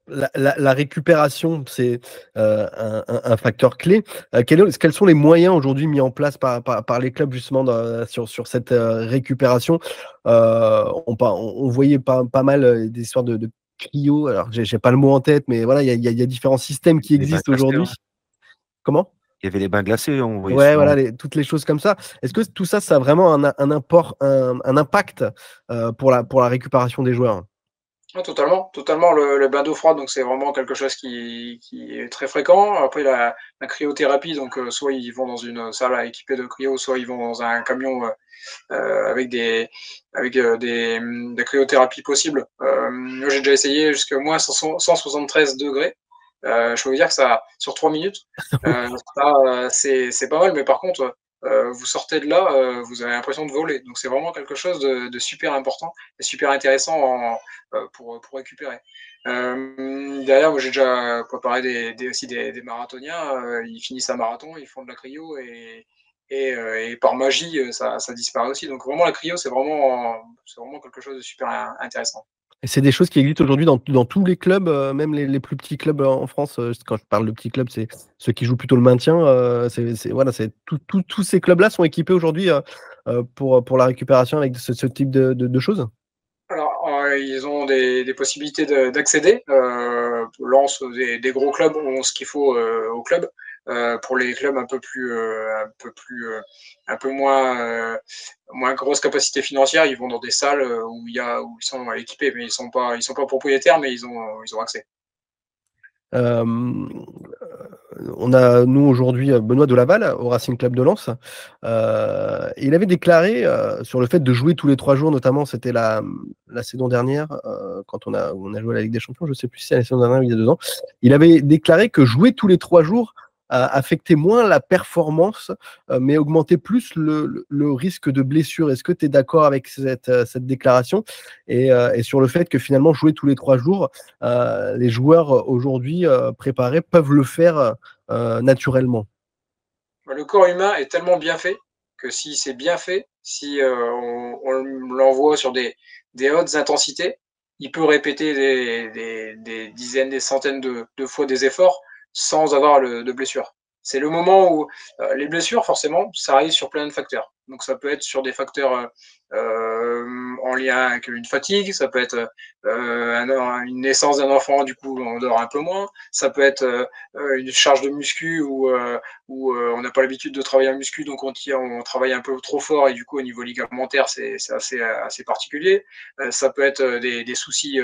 [SPEAKER 1] la récupération, c'est un facteur clé. Quels sont les moyens aujourd'hui mis en place par les clubs justement sur cette récupération? On voyait pas mal des histoires de cryo. Alors, j'ai pas le mot en tête, mais voilà, il y a différents systèmes qui
[SPEAKER 3] Les bains
[SPEAKER 1] existent
[SPEAKER 3] glacés,
[SPEAKER 1] aujourd'hui.
[SPEAKER 3] ouais.
[SPEAKER 1] Comment?
[SPEAKER 3] Il y avait les bains glacés, on voyait
[SPEAKER 1] Ouais,
[SPEAKER 3] souvent.
[SPEAKER 1] voilà, toutes les choses comme ça. Est-ce que tout ça, ça a vraiment un impact pour la récupération des joueurs?
[SPEAKER 4] Ah, totalement. Le bain d'eau froide, donc c'est vraiment quelque chose qui est très fréquent. Après, la cryothérapie, donc soit ils vont dans une salle équipée de cryo, soit ils vont dans un camion avec des cryothérapies possibles. Moi, j'ai déjà essayé jusqu'à moins 173 degrés. Je peux vous dire que ça, sur 3 minutes, c'est pas mal, mais par contre, vous sortez de là, vous avez l'impression de voler. Donc c'est vraiment quelque chose de super important et super intéressant pour récupérer. Derrière, moi j'ai déjà préparé aussi des marathoniens. Ils finissent un marathon, ils font de la cryo et par magie, ça disparaît aussi. Donc vraiment, la cryo, c'est vraiment quelque chose de super intéressant.
[SPEAKER 1] Et c'est des choses qui existent aujourd'hui dans tous les clubs, même les plus petits clubs en France. Quand je parle de petits clubs, c'est ceux qui jouent plutôt le maintien. Voilà, tous ces clubs-là sont équipés aujourd'hui pour la récupération avec ce type de choses.
[SPEAKER 4] Alors, ils ont des possibilités d'accéder. Lens, des gros clubs ont ce qu'il faut au club. Pour les clubs un peu moins grosse capacité financière, ils vont dans des salles où ils sont équipés, mais ils sont pas propriétaires, mais ils ont accès.
[SPEAKER 1] On a, nous, aujourd'hui, Benoît Delaval au Racing Club de Lens. Il avait déclaré sur le fait de jouer tous les 3 jours, notamment, c'était la saison dernière, quand on a joué à la Ligue des Champions, je ne sais plus si c'est la saison dernière ou il y a 2 ans. Il avait déclaré que jouer tous les 3 jours affectait moins la performance, mais augmentait plus le risque de blessure. Est-ce que tu es d'accord avec cette déclaration et sur le fait que finalement, jouer tous les 3 jours, les joueurs aujourd'hui préparés peuvent le faire naturellement?
[SPEAKER 4] Le corps humain est tellement bien fait que si c'est bien fait, si on l'envoie sur des hautes intensités, il peut répéter des dizaines, des centaines de fois des efforts sans avoir de blessure. C'est le moment où les blessures, forcément, ça arrive sur plein de facteurs. Donc, ça peut être sur des facteurs en lien avec une fatigue, ça peut être une naissance d'un enfant, du coup, on dort un peu moins. Ça peut être une charge de muscu où on n'a pas l'habitude de travailler en muscu, donc on travaille un peu trop fort et du coup, au niveau ligamentaire, c'est assez particulier. Ça peut être des soucis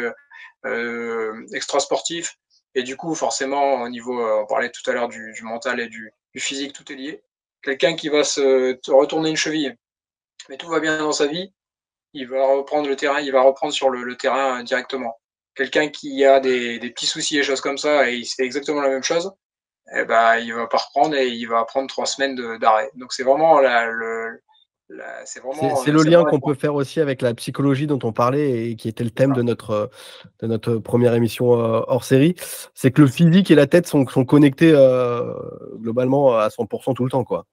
[SPEAKER 4] extrasportifs. Et du coup, forcément, au niveau, on parlait tout à l'heure du mental et du physique, tout est lié. Quelqu'un qui va se retourner une cheville, mais tout va bien dans sa vie, il va reprendre le terrain, il va reprendre sur le terrain directement. Quelqu'un qui a des petits soucis et choses comme ça, et il se fait exactement la même chose, eh ben, il va pas reprendre et il va prendre 3 semaines d'arrêt. Donc c'est vraiment c'est vraiment,
[SPEAKER 1] C'est le lien qu'on peut faire aussi avec la psychologie dont on parlait et qui était le thème de notre première émission hors série. C'est que le physique et la tête sont connectés globalement à 100% tout le temps, quoi.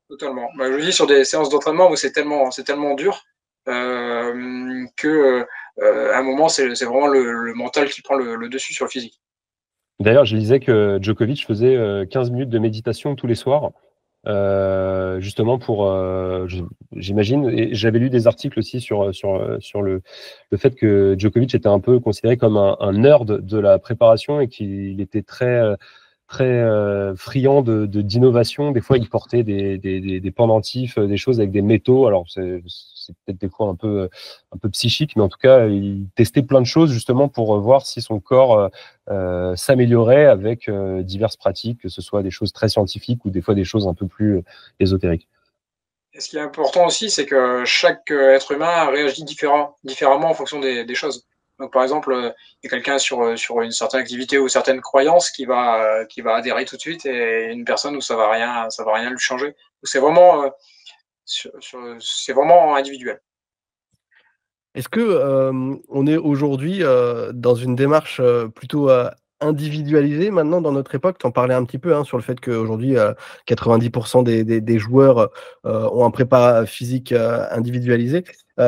[SPEAKER 4] Totalement. Bah, je vous dis, sur des séances d'entraînement où c'est tellement dur que à un moment, c'est vraiment le mental qui prend le dessus sur le physique.
[SPEAKER 2] D'ailleurs, je lisais que Djokovic faisait 15 minutes de méditation tous les soirs, justement pour, j'imagine, et j'avais lu des articles aussi sur le fait que Djokovic était un peu considéré comme un nerd de la préparation et qu'il était très friand d'innovation. Des fois, il portait des pendentifs, des choses avec des métaux. Alors, c'est peut-être des fois un peu psychique, mais en tout cas, il testait plein de choses justement pour voir si son corps s'améliorait avec diverses pratiques, que ce soit des choses très scientifiques ou des fois des choses un peu plus ésotériques.
[SPEAKER 4] Et ce qui est important aussi, c'est que chaque être humain réagit différemment en fonction des choses. Donc, par exemple, il y a quelqu'un sur une certaine activité ou certaines croyances qui va adhérer tout de suite, et une personne où ça va rien lui changer. C'est vraiment, c'est vraiment individuel.
[SPEAKER 1] Est-ce que on est aujourd'hui dans une démarche plutôt individualisée maintenant dans notre époque? Tu en parlais un petit peu sur le fait qu'aujourd'hui 90% des joueurs ont un prépa physique individualisé.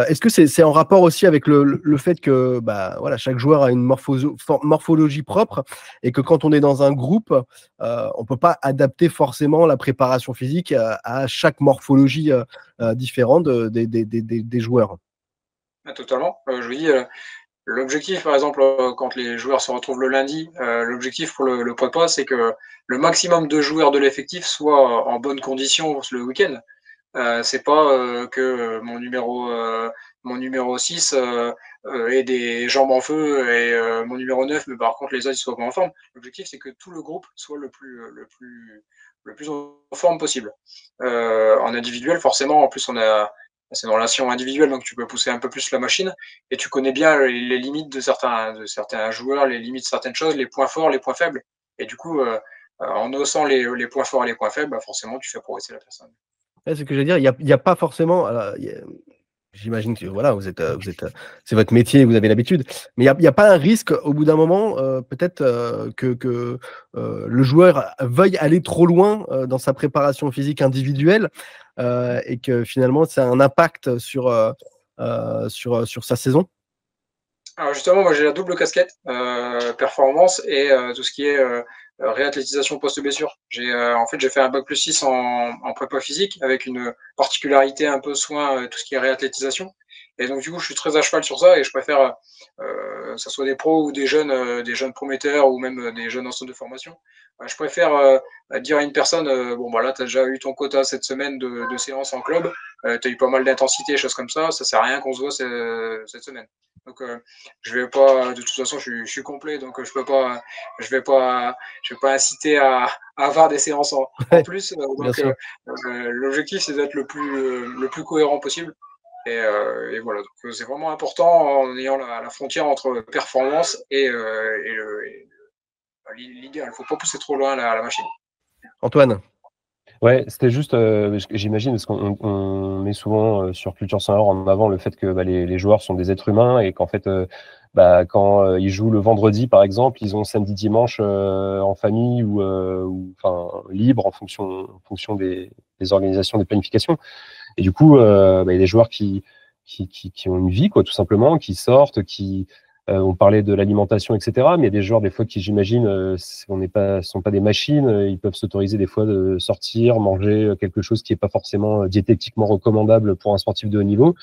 [SPEAKER 1] Est-ce que c'est en rapport aussi avec le fait que voilà, chaque joueur a une morphologie propre et que quand on est dans un groupe, on peut pas adapter forcément la préparation physique à chaque morphologie différente des joueurs?
[SPEAKER 4] Ah, totalement. Je vous dis, l'objectif, par exemple, quand les joueurs se retrouvent le lundi, l'objectif pour le prépa, c'est que le maximum de joueurs de l'effectif soient en bonne condition le week-end. C'est pas que mon numéro 6 ait des jambes en feu et mon numéro 9, mais par contre les autres ils soient pas en forme. L'objectif, c'est que tout le groupe soit le plus en forme possible. En individuel, forcément, en plus c'est une relation individuelle, donc tu peux pousser un peu plus la machine et tu connais bien les limites de certains joueurs, les limites de certaines choses, les points forts, les points faibles. Et du coup, en haussant les points forts et les points faibles, forcément, tu fais progresser la personne.
[SPEAKER 1] Ouais, c'est ce que j'allais dire. Il y a pas forcément. J'imagine que voilà, c'est votre métier, vous avez l'habitude. Mais il y a pas un risque au bout d'un moment, peut-être que le joueur veuille aller trop loin dans sa préparation physique individuelle et que finalement, ça a un impact sur sa saison.
[SPEAKER 4] Alors justement, moi j'ai la double casquette, performance et tout ce qui est réathlétisation post-blessure. En fait, j'ai fait un bac+6 en prépa physique avec une particularité un peu soin, tout ce qui est réathlétisation. Et donc du coup, je suis très à cheval sur ça et je préfère, que ça soit des pros ou des jeunes prometteurs ou même des jeunes en centre de formation. Je préfère dire à une personne, bon bah là, tu as déjà eu ton quota cette semaine de séances en club, tu as eu pas mal d'intensité, choses comme ça sert à rien qu'on se voit cette semaine. Donc je vais pas, de toute façon, je suis complet, donc je vais pas inciter à avoir des séances en plus. Donc l'objectif, c'est d'être le plus cohérent possible. Et voilà, donc c'est vraiment important en ayant la frontière entre performance et l'idéal. Il ne faut pas pousser trop loin la machine.
[SPEAKER 1] Antoine?
[SPEAKER 2] Ouais, c'était juste, j'imagine, parce qu'on met souvent sur Culture 100 en avant le fait que les joueurs sont des êtres humains et qu'en fait, quand ils jouent le vendredi, par exemple, ils ont samedi, dimanche en famille ou libre en fonction des organisations, des planifications. Et du coup, il y a des joueurs qui ont une vie, quoi, tout simplement, qui sortent, qui On parlait de l'alimentation, etc. Mais il y a des joueurs, des fois, qui, j'imagine, sont pas des machines. Ils peuvent s'autoriser des fois de sortir, manger quelque chose qui est pas forcément diététiquement recommandable pour un sportif de haut niveau.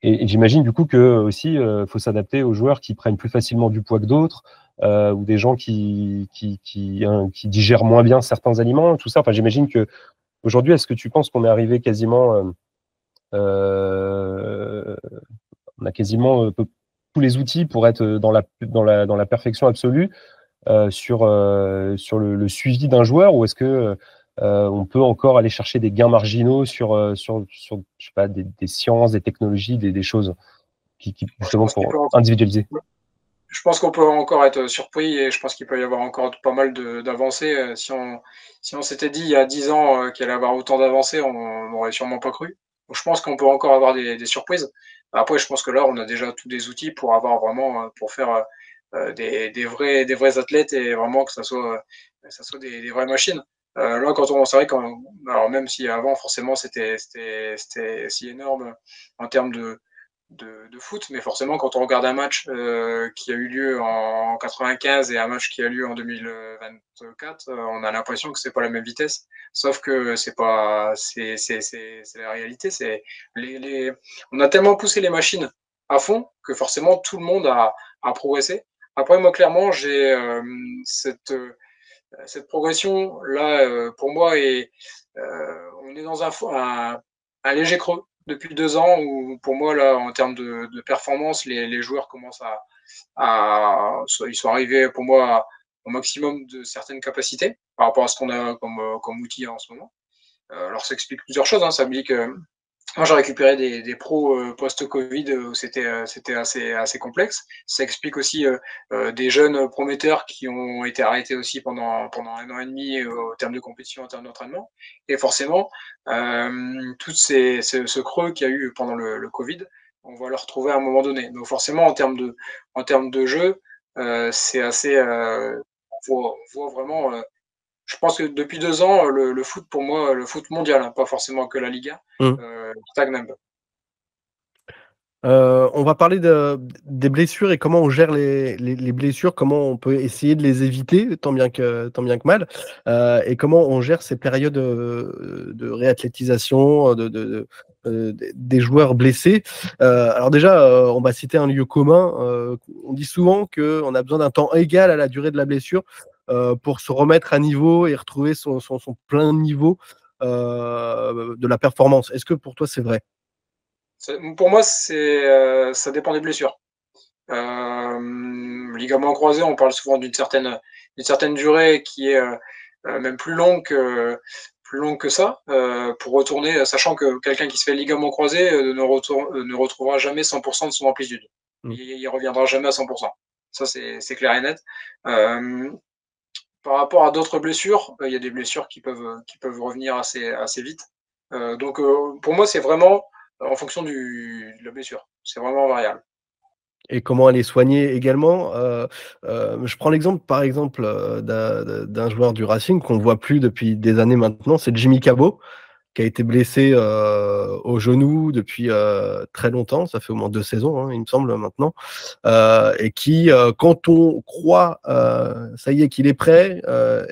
[SPEAKER 2] Et j'imagine du coup que aussi, faut s'adapter aux joueurs qui prennent plus facilement du poids que d'autres, ou des gens qui digèrent moins bien certains aliments, tout ça. Enfin, j'imagine que aujourd'hui, est-ce que tu penses qu'on est arrivé quasiment, on a quasiment tous les outils pour être dans la perfection absolue sur le suivi d'un joueur, ou est-ce que on peut encore aller chercher des gains marginaux sur je sais pas, des sciences, des technologies, des choses qui justement pour individualiser?
[SPEAKER 4] Je pense qu'on peut encore être surpris et je pense qu'il peut y avoir encore pas mal d'avancées. Si on s'était dit il y a 10 ans qu'il allait y avoir autant d'avancées, on n'aurait sûrement pas cru. Donc, je pense qu'on peut encore avoir des surprises. Après, je pense que là, on a déjà tous des outils pour avoir vraiment, pour faire des vrais athlètes et vraiment que ça soit des vraies machines. Là, c'est vrai alors même si avant, forcément, c'était si énorme en termes de foot, mais forcément, quand on regarde un match qui a eu lieu en 95 et un match qui a lieu en 2024, on a l'impression que c'est pas la même vitesse. Sauf que c'est la réalité. On a tellement poussé les machines à fond que forcément tout le monde a progressé. Après, moi, clairement, j'ai cette progression là pour moi et on est dans un léger creux depuis 2 ans où pour moi là en termes de performance les joueurs commencent ils sont arrivés pour moi au maximum de certaines capacités par rapport à ce qu'on a comme outil en ce moment. Alors ça explique plusieurs choses, hein. Ça me dit que moi, j'ai récupéré des pros post-Covid où c'était assez complexe. Ça explique aussi des jeunes prometteurs qui ont été arrêtés aussi pendant 1 an et demi au terme de compétition, en termes d'entraînement. Et forcément, ce creux qu'il y a eu pendant le Covid, on va le retrouver à un moment donné. Donc forcément, en termes de jeu, c'est assez. On voit vraiment. Je pense que depuis 2 ans, le foot, pour moi, le foot mondial, hein, pas forcément que la Liga,
[SPEAKER 1] Mmh.
[SPEAKER 4] stagne un peu.
[SPEAKER 1] On va parler des blessures et comment on gère les blessures, comment on peut essayer de les éviter tant bien que mal, et comment on gère ces périodes de réathlétisation des joueurs blessés. Alors déjà, on va citer un lieu commun. On dit souvent qu'on a besoin d'un temps égal à la durée de la blessure pour se remettre à niveau et retrouver son plein niveau de la performance. Est-ce que pour toi c'est vrai?
[SPEAKER 4] Pour moi, ça dépend des blessures. Ligament croisé, on parle souvent d'une certaine durée qui est même plus longue que ça, pour retourner, sachant que quelqu'un qui se fait le ligament croisé ne retrouvera jamais 100% de son amplitude. Il reviendra jamais à 100%. Ça, c'est clair et net. Par rapport à d'autres blessures, il y a des blessures qui peuvent revenir assez vite. Donc, pour moi, c'est vraiment en fonction de la blessure. C'est vraiment variable.
[SPEAKER 1] Et comment aller soigner également. Je prends l'exemple, par exemple, d'un joueur du Racing qu'on ne voit plus depuis des années maintenant, c'est Jimmy Cabot, qui a été blessé au genou depuis très longtemps, ça fait au moins 2 saisons, hein, il me semble maintenant, et qui, quand on croit, ça y est, qu'il est prêt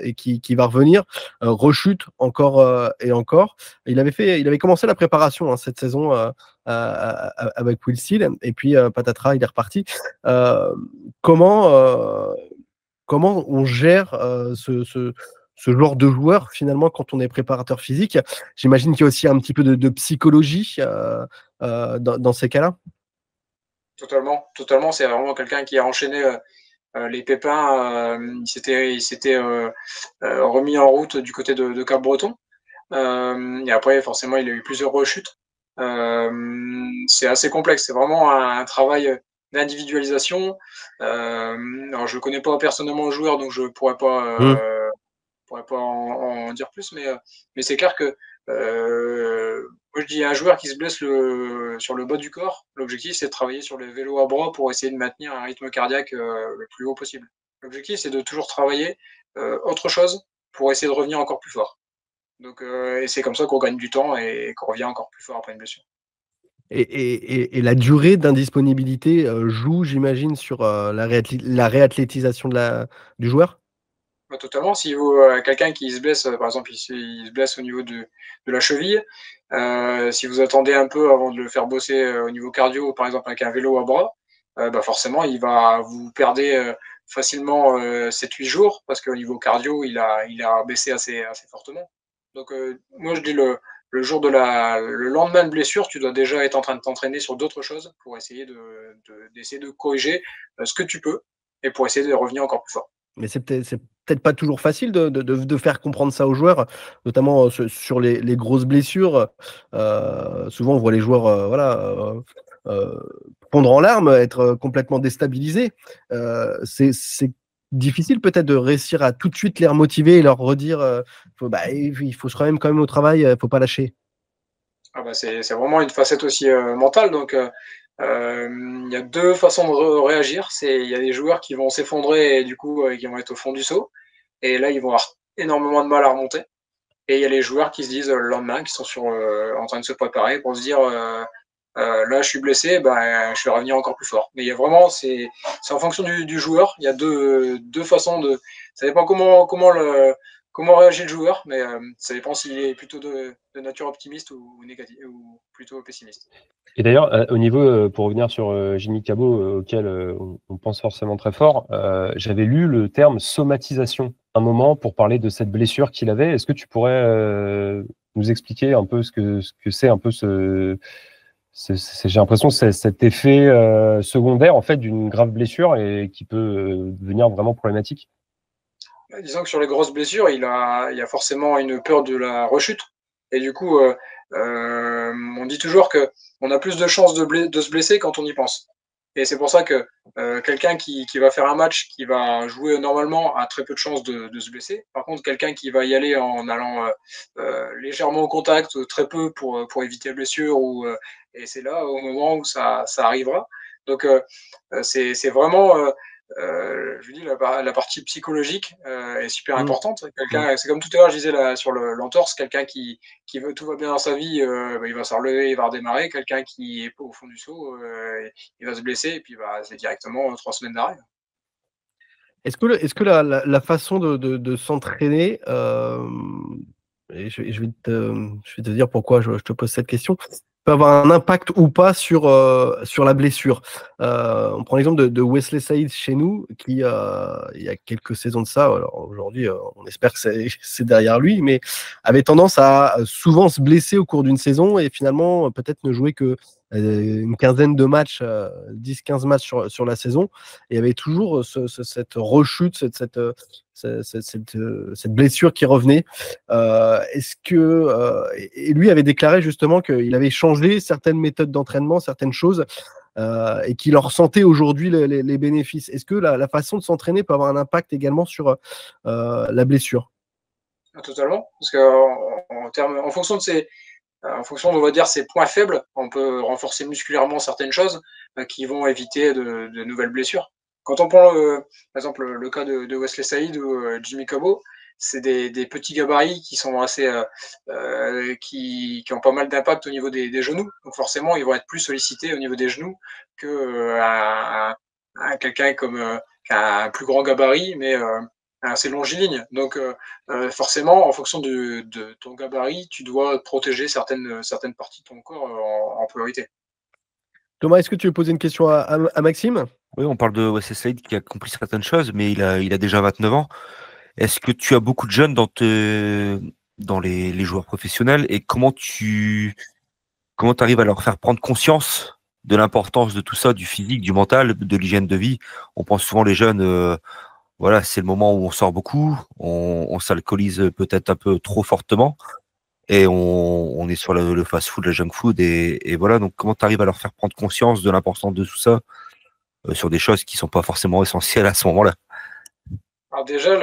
[SPEAKER 1] et qui va revenir, rechute encore et encore. Il avait commencé la préparation cette saison avec Will Steele, et puis patatras, il est reparti. Comment on gère ce genre de joueur finalement quand on est préparateur physique? J'imagine qu'il y a aussi un petit peu de psychologie dans ces cas-là.
[SPEAKER 4] Totalement, totalement. C'est vraiment quelqu'un qui a enchaîné les pépins. Il s'était remis en route du côté de Cap-Breton. Et après, forcément, il a eu plusieurs rechutes. C'est assez complexe. C'est vraiment un travail d'individualisation. Alors, je ne connais pas personnellement le joueur, donc je ne pourrais pas en dire plus, mais c'est clair que moi je dis à un joueur qui se blesse sur le bas du corps, l'objectif c'est de travailler sur le vélo à bras pour essayer de maintenir un rythme cardiaque le plus haut possible. L'objectif c'est de toujours travailler autre chose pour essayer de revenir encore plus fort. Donc, et c'est comme ça qu'on gagne du temps et qu'on revient encore plus fort après une blessure.
[SPEAKER 1] Et la durée d'indisponibilité joue, j'imagine, sur la réathlétisation du joueur?
[SPEAKER 4] Totalement. Si vous, quelqu'un qui se blesse, par exemple, il se blesse au niveau de la cheville, si vous attendez un peu avant de le faire bosser au niveau cardio, par exemple avec un vélo à bras, forcément, vous perdez facilement 7-8 jours parce qu'au niveau cardio, il a baissé assez fortement. Donc, moi, je dis le jour le lendemain de blessure, tu dois déjà être en train de t'entraîner sur d'autres choses pour essayer d'essayer de corriger ce que tu peux et pour essayer de revenir encore plus fort.
[SPEAKER 1] Mais c'est peut-être pas toujours facile de faire comprendre ça aux joueurs, notamment sur les grosses blessures. Souvent, on voit les joueurs fondre en larmes, être complètement déstabilisés. C'est difficile peut-être de réussir à tout de suite les remotiver et leur redire il faut se remettre quand même au travail, il ne faut pas lâcher.
[SPEAKER 4] C'est vraiment une facette aussi mentale. Donc, il y a deux façons de réagir. Il y a des joueurs qui vont s'effondrer et du coup, qui vont être au fond du seau. Et là, ils vont avoir énormément de mal à remonter. Et il y a les joueurs qui se disent le lendemain, qui sont en train de se préparer pour se dire là, je suis blessé, je vais revenir encore plus fort. Mais il y a vraiment, c'est en fonction du joueur. Il y a deux façons de. Ça dépend comment réagit le joueur, mais ça dépend s'il est plutôt de nature optimiste ou négative, ou plutôt pessimiste.
[SPEAKER 2] Et d'ailleurs, au niveau, pour revenir sur Jimmy Cabot, auquel on pense forcément très fort, j'avais lu le terme somatisation un moment pour parler de cette blessure qu'il avait. Est-ce que tu pourrais nous expliquer un peu ce que c'est un peu j'ai l'impression que c'est cet effet secondaire en fait d'une grave blessure et qui peut devenir vraiment problématique.
[SPEAKER 4] Disons que sur les grosses blessures, il y a forcément une peur de la rechute. Et du coup, on dit toujours qu'on a plus de chances de se blesser quand on y pense. Et c'est pour ça que quelqu'un qui va faire un match, qui va jouer normalement, a très peu de chances de se blesser. Par contre, quelqu'un qui va y aller en allant légèrement au contact, très peu pour éviter la blessure, et c'est là au moment où ça arrivera. Donc, c'est vraiment je vous dis, la partie psychologique est super importante. C'est comme tout à l'heure, je disais sur l'entorse, quelqu'un qui veut tout va bien dans sa vie, il va se relever, il va redémarrer. Quelqu'un qui est au fond du seau, il va se blesser et puis c'est directement 3 semaines d'arrêt.
[SPEAKER 1] Est-ce que la façon de s'entraîner, et je vais te dire pourquoi je te pose cette question, peut avoir un impact ou pas sur la blessure. On prend l'exemple de Wesley Saïd chez nous, qui, il y a quelques saisons de ça, alors aujourd'hui, on espère que c'est derrière lui, mais avait tendance à souvent se blesser au cours d'une saison et finalement peut-être ne jouer que une quinzaine de matchs, 10-15 matchs sur la saison, et il y avait toujours cette rechute, cette blessure qui revenait. Et lui avait déclaré justement qu'il avait changé certaines méthodes d'entraînement, certaines choses, et qu'il en ressentait aujourd'hui les bénéfices. Est-ce que la façon de s'entraîner peut avoir un impact également sur la blessure?
[SPEAKER 4] Totalement, parce qu'en fonction en fonction, on va dire, ses points faibles, on peut renforcer musculairement certaines choses qui vont éviter de nouvelles blessures. Quand on prend, par exemple, le cas de Wesley Saïd ou Jimmy Cabot, c'est des petits gabarits qui sont qui ont pas mal d'impact au niveau des genoux. Donc forcément, ils vont être plus sollicités au niveau des genoux que quelqu'un qui a un plus grand gabarit, mais assez longiligne. Donc forcément, en fonction de ton gabarit, tu dois protéger certaines parties de ton corps en priorité.
[SPEAKER 1] Thomas, est-ce que tu veux poser une question à Maxime?
[SPEAKER 3] Oui, on parle de Wesley Saïd qui a accompli certaines choses, mais il a déjà 29 ans. Est-ce que tu as beaucoup de jeunes dans les joueurs professionnels et comment tu arrives à leur faire prendre conscience de l'importance de tout ça, du physique, du mental, de l'hygiène de vie? On pense souvent les jeunes, voilà, c'est le moment où on sort beaucoup, on s'alcoolise peut-être un peu trop fortement et on est sur le fast-food, le junk food et voilà. Donc, comment tu arrives à leur faire prendre conscience de l'importance de tout ça sur des choses qui sont pas forcément essentielles à ce moment-là?
[SPEAKER 4] Alors déjà,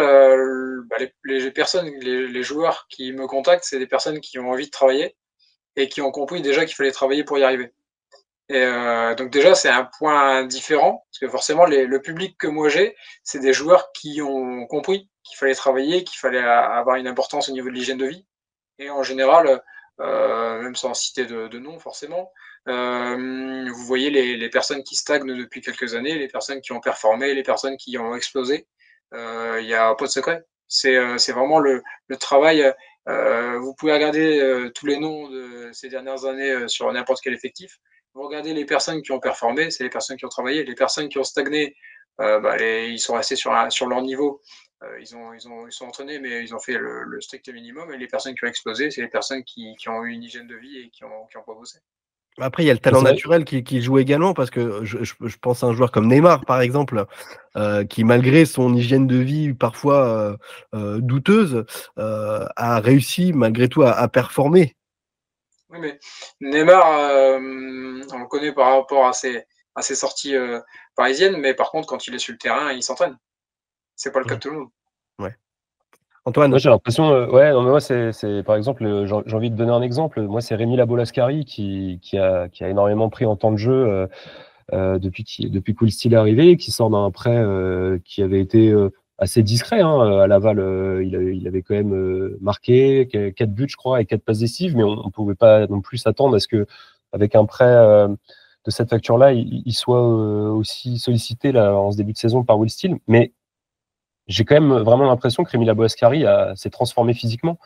[SPEAKER 4] les personnes, les joueurs qui me contactent, c'est des personnes qui ont envie de travailler et qui ont compris déjà qu'il fallait travailler pour y arriver. Et donc déjà, c'est un point différent, parce que forcément, le public que moi j'ai, c'est des joueurs qui ont compris qu'il fallait travailler, qu'il fallait avoir une importance au niveau de l'hygiène de vie. Et en général, même sans citer de nom forcément. Vous voyez les personnes qui stagnent depuis quelques années, les personnes qui ont performé, les personnes qui ont explosé. Il n'y a pas de secret. C'est vraiment le travail. Vous pouvez regarder tous les noms de ces dernières années sur n'importe quel effectif. Vous regardez les personnes qui ont performé, c'est les personnes qui ont travaillé. Les personnes qui ont stagné, ils sont restés sur leur niveau. Ils sont entraînés, mais ils ont fait le strict minimum. Et les personnes qui ont explosé, c'est les personnes qui ont eu une hygiène de vie et qui ont pas bossé.
[SPEAKER 1] Après, il y a le talent naturel qui joue également, parce que je pense à un joueur comme Neymar, par exemple, qui, malgré son hygiène de vie parfois douteuse, a réussi malgré tout à performer.
[SPEAKER 4] Oui, mais Neymar, on le connaît par rapport à ses sorties parisiennes, mais par contre, quand il est sur le terrain, il s'entraîne. C'est pas le cas de tout le monde.
[SPEAKER 1] Ouais. Antoine?
[SPEAKER 2] Moi, j'ai l'impression, ouais, non, mais moi, c'est par exemple, j'ai envie de donner un exemple. Moi, c'est Rémi Labolascari qui a énormément pris en temps de jeu depuis que Steel est arrivé, qui sort d'un prêt qui avait été assez discret. À Laval, il avait quand même marqué 4 buts, je crois, et 4 passes décisives, mais on ne pouvait pas non plus s'attendre à ce que, avec un prêt de cette facture-là, il soit aussi sollicité là, en ce début de saison par Will Steel. Mais j'ai quand même vraiment l'impression que Rémi Labolascari s'est transformé physiquement.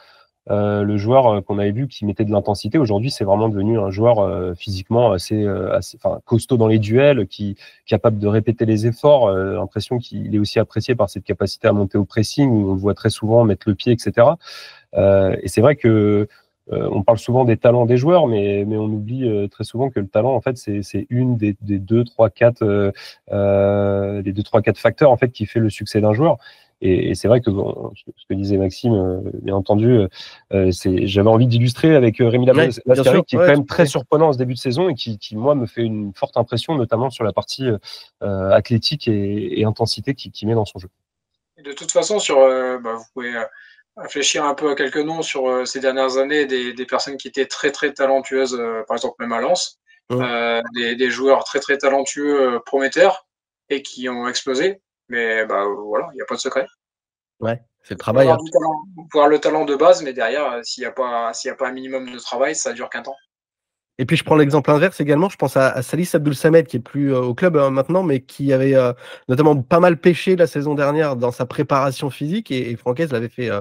[SPEAKER 2] Le joueur qu'on avait vu qui mettait de l'intensité, aujourd'hui, c'est vraiment devenu un joueur physiquement assez costaud dans les duels, qui est capable de répéter les efforts. L'impression qu'il est aussi apprécié par cette capacité à monter au pressing, où on le voit très souvent mettre le pied, etc. Et c'est vrai que on parle souvent des talents des joueurs, mais on oublie très souvent que le talent, en fait, c'est une des 2, 3, 4 les 2, 3, 4 facteurs en fait qui fait le succès d'un joueur. Et c'est vrai que ce que disait Maxime, bien entendu, j'avais envie d'illustrer avec Rémi Labolascari, qui est quand même très surprenant en ce début de saison et qui moi me fait une forte impression, notamment sur la partie athlétique et intensité qu'il met dans son jeu.
[SPEAKER 4] Et de toute façon, vous pouvez réfléchir un peu à quelques noms sur ces dernières années, des personnes qui étaient très très talentueuses, par exemple même à Lens, des joueurs très très talentueux, prometteurs, et qui ont explosé. Mais voilà, il n'y a pas de secret.
[SPEAKER 1] Ouais, c'est le travail.
[SPEAKER 4] On peut avoir le talent de base, mais derrière, s'il n'y a pas un minimum de travail, ça ne dure qu'un temps.
[SPEAKER 1] Et puis je prends l'exemple inverse également, je pense à Salis Abdul-Samed, qui est plus au club maintenant, mais qui avait notamment pas mal pêché la saison dernière dans sa préparation physique, et Francaise l'avait fait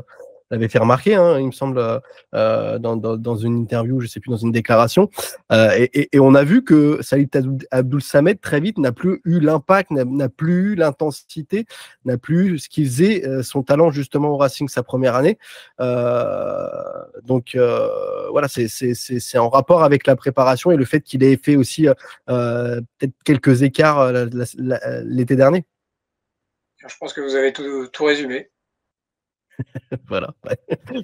[SPEAKER 1] remarquer, il me semble, dans une interview, je sais plus, dans une déclaration. Et on a vu que Salis Abdul-Samed, très vite, n'a plus eu l'impact, n'a plus eu l'intensité, n'a plus ce qui faisait son talent justement au Racing sa première année. Donc voilà, c'est en rapport avec la préparation et le fait qu'il ait fait aussi peut-être quelques écarts l'été dernier.
[SPEAKER 4] Je pense que vous avez tout résumé.
[SPEAKER 1] Voilà,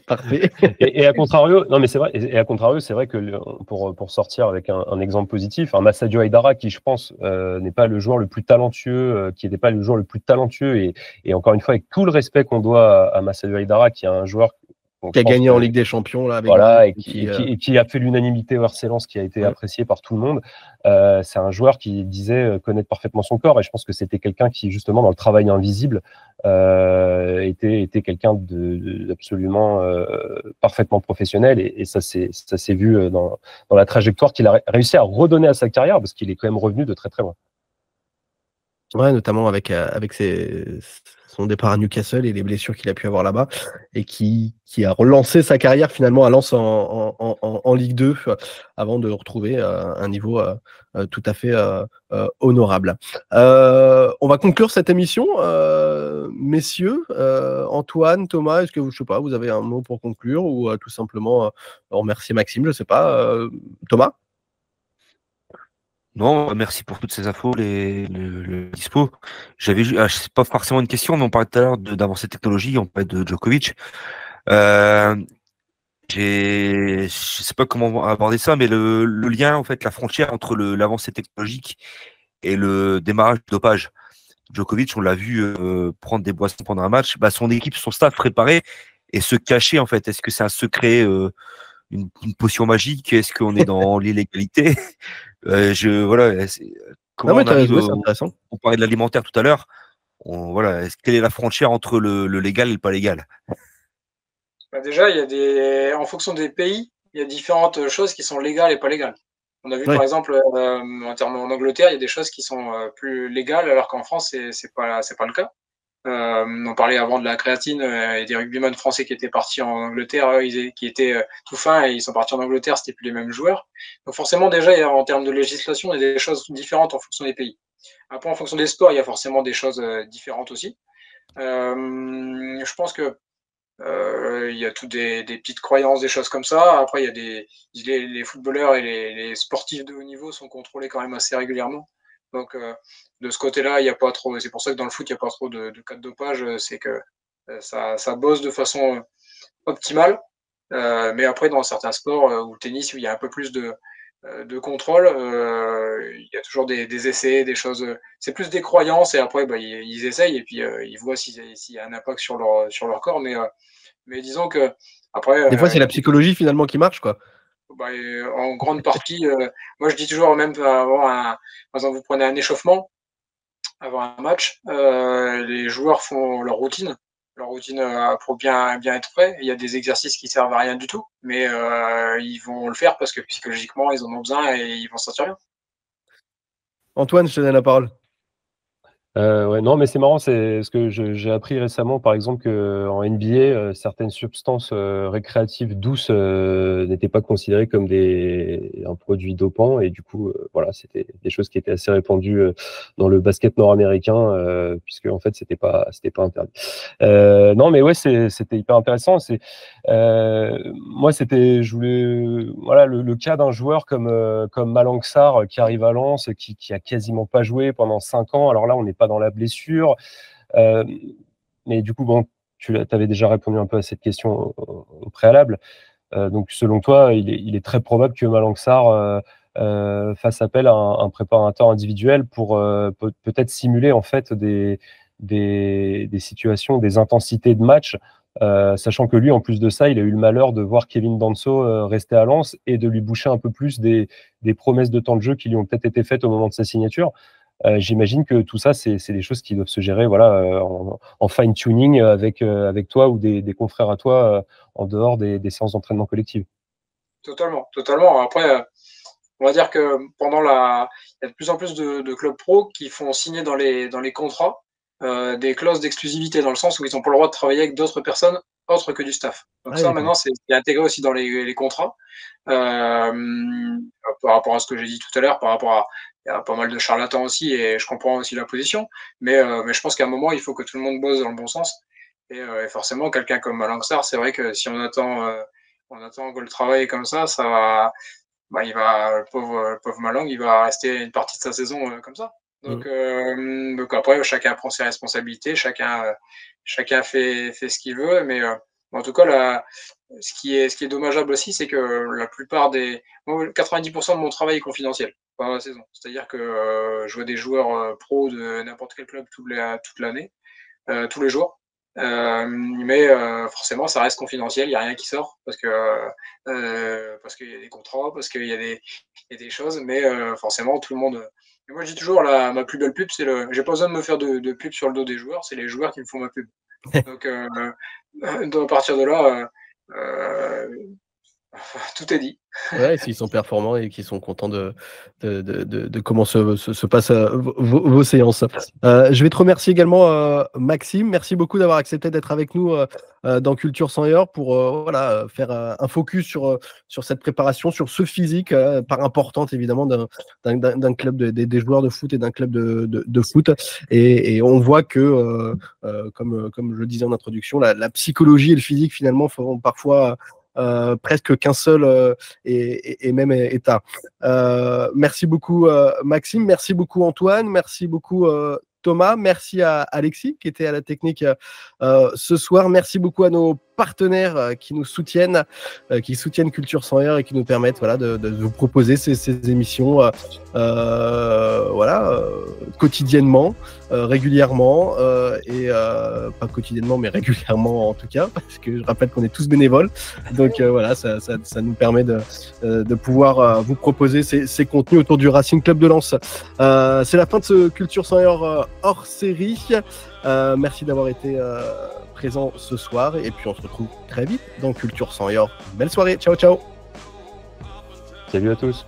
[SPEAKER 1] parfait.
[SPEAKER 2] Et à contrario, non mais c'est vrai. Et à contrario, c'est vrai que pour sortir avec un exemple positif, Massadio Haidara, qui je pense n'est pas le joueur le plus talentueux, qui n'était pas le joueur le plus talentueux, et encore une fois, avec tout le respect qu'on doit à Massadio Haidara, qui est un joueur
[SPEAKER 1] qui a gagné en Ligue des Champions là, avec
[SPEAKER 2] voilà, et qui a fait l'unanimité au RC Lens, qui a été apprécié par tout le monde. C'est un joueur qui disait connaître parfaitement son corps, et je pense que c'était quelqu'un qui, justement, dans le travail invisible, était quelqu'un d'absolument parfaitement professionnel, et ça s'est vu dans la trajectoire qu'il a réussi à redonner à sa carrière, parce qu'il est quand même revenu de très très loin.
[SPEAKER 1] Ouais, notamment avec son départ à Newcastle et les blessures qu'il a pu avoir là-bas, et qui a relancé sa carrière finalement à Lens en Ligue 2 avant de retrouver un niveau tout à fait honorable. On va conclure cette émission, messieurs. Antoine, Thomas, est-ce que vous avez un mot pour conclure, ou tout simplement remercier Maxime, je sais pas. Thomas?
[SPEAKER 3] Non, merci pour toutes ces infos, le dispo. C'est pas forcément une question, mais on parlait tout à l'heure d'avancée technologie, on parlait de Djokovic. Je sais pas comment aborder ça, mais le lien, en fait, la frontière entre l'avancée technologique et le démarrage du dopage. Djokovic, on l'a vu prendre des boissons pendant un match. Son équipe, son staff préparé et se cacher, en fait. Est-ce que c'est un secret, une potion magique? Est-ce qu'on est dans l'illégalité? Voilà. Comment on arrive on parlait de l'alimentaire tout à l'heure. Voilà. Quelle est la frontière entre le légal et le pas légal?
[SPEAKER 4] Déjà, il y a en fonction des pays, il y a différentes choses qui sont légales et pas légales. On a vu par exemple en Angleterre, il y a des choses qui sont plus légales alors qu'en France c'est pas le cas. On parlait avant de la créatine et des rugbyman français qui étaient partis en Angleterre, qui étaient tout fins et ils sont partis en Angleterre, c'était plus les mêmes joueurs. Donc forcément déjà en termes de législation, il y a des choses différentes en fonction des pays. Après en fonction des sports, il y a forcément des choses différentes aussi. Je pense que il y a toutes des petites croyances, des choses comme ça. Après, il y a les footballeurs et les sportifs de haut niveau sont contrôlés quand même assez régulièrement. Donc, de ce côté-là, il n'y a pas trop. C'est pour ça que dans le foot, il n'y a pas trop de cas de dopage. C'est que ça bosse de façon optimale. Mais après, dans certains sports ou le tennis, où il y a un peu plus de contrôle, il y a toujours des essais, des choses. C'est plus des croyances et après, ils essayent et puis ils voient s'il y a un impact sur leur corps. Mais disons que après.
[SPEAKER 1] Des fois, c'est la psychologie finalement qui marche, quoi.
[SPEAKER 4] En grande partie, moi je dis toujours, même par exemple, vous prenez un échauffement avant un match, les joueurs font leur routine pour bien être prêts. Il y a des exercices qui servent à rien du tout, mais ils vont le faire parce que psychologiquement ils en ont besoin et ils vont se sentir bien.
[SPEAKER 1] Antoine, je te donne la parole.
[SPEAKER 2] Ouais, non, mais c'est marrant, c'est ce que j'ai appris récemment, par exemple, qu'en NBA, certaines substances récréatives douces n'étaient pas considérées comme un produit dopant, et du coup, voilà, c'était des choses qui étaient assez répandues dans le basket nord-américain, puisque en fait, c'était pas interdit. Non, mais ouais, c'était hyper intéressant. Moi, je voulais, voilà, le cas d'un joueur comme Malang Sarr qui arrive à Lens, qui a quasiment pas joué pendant 5 ans. Alors là, on n'est pas dans la blessure, mais du coup, bon, tu avais déjà répondu un peu à cette question au préalable. Donc, selon toi, il est très probable que Malang Sarr fasse appel à un préparateur individuel pour peut-être simuler en fait des situations, des intensités de match. Sachant que lui, en plus de ça, il a eu le malheur de voir Kevin Danso rester à Lens et de lui boucher un peu plus des promesses de temps de jeu qui lui ont peut-être été faites au moment de sa signature. J'imagine que tout ça, c'est des choses qui doivent se gérer, voilà, en fine-tuning avec toi ou des confrères à toi en dehors des séances d'entraînement collectives.
[SPEAKER 4] Totalement. Après, on va dire que il y a de plus en plus de clubs pro qui font signer dans les contrats des clauses d'exclusivité, dans le sens où ils n'ont pas le droit de travailler avec d'autres personnes autres que du staff. Donc maintenant, c'est intégré aussi dans les contrats. Par rapport à ce que j'ai dit tout à l'heure, il y a pas mal de charlatans aussi, et je comprends aussi la position, mais je pense qu'à un moment, il faut que tout le monde bosse dans le bon sens. Et forcément, quelqu'un comme Malang Sarr, c'est vrai que si on attend que le travail est comme ça va, le pauvre Malang, il va rester une partie de sa saison comme ça. Donc après, chacun prend ses responsabilités, chacun fait ce qu'il veut, mais en tout cas, ce qui est dommageable aussi, c'est que la plupart 90% de mon travail est confidentiel pendant la saison. C'est-à-dire que je vois des joueurs pros de n'importe quel club toute l'année, tous les jours. Mais forcément, ça reste confidentiel, il n'y a rien qui sort parce qu'il y a des contrats, parce qu'il y a des choses, mais forcément, tout le monde. Et moi, je dis toujours, ma plus belle pub, j'ai pas besoin de me faire de pub sur le dos des joueurs, c'est les joueurs qui me font ma pub. Donc, à partir de là, tout est dit.
[SPEAKER 1] Ouais, s'ils sont performants et qu'ils sont contents de comment se passent vos séances. Je vais te remercier également, Maxime. Merci beaucoup d'avoir accepté d'être avec nous dans Culture 100 heures pour faire un focus sur cette préparation, sur ce physique, part importante évidemment d'un club des joueurs de foot et d'un club de foot. Et on voit que, comme je le disais en introduction, la psychologie et le physique finalement font parfois presque qu'un seul et même état. Merci beaucoup Maxime, merci beaucoup Antoine, merci beaucoup Thomas, merci à Alexis qui était à la technique ce soir, merci beaucoup à nos partenaires qui nous soutiennent, qui soutiennent Culture 100 heures et qui nous permettent de vous proposer ces émissions quotidiennement, régulièrement et pas quotidiennement mais régulièrement en tout cas, parce que je rappelle qu'on est tous bénévoles, donc ça nous permet de pouvoir vous proposer ces contenus autour du Racing Club de Lens. C'est la fin de ce Culture 100 heures hors série. Merci d'avoir été présent ce soir et puis on se retrouve très vite dans Culture 100 heures. Belle soirée, ciao ciao.
[SPEAKER 2] Salut à tous.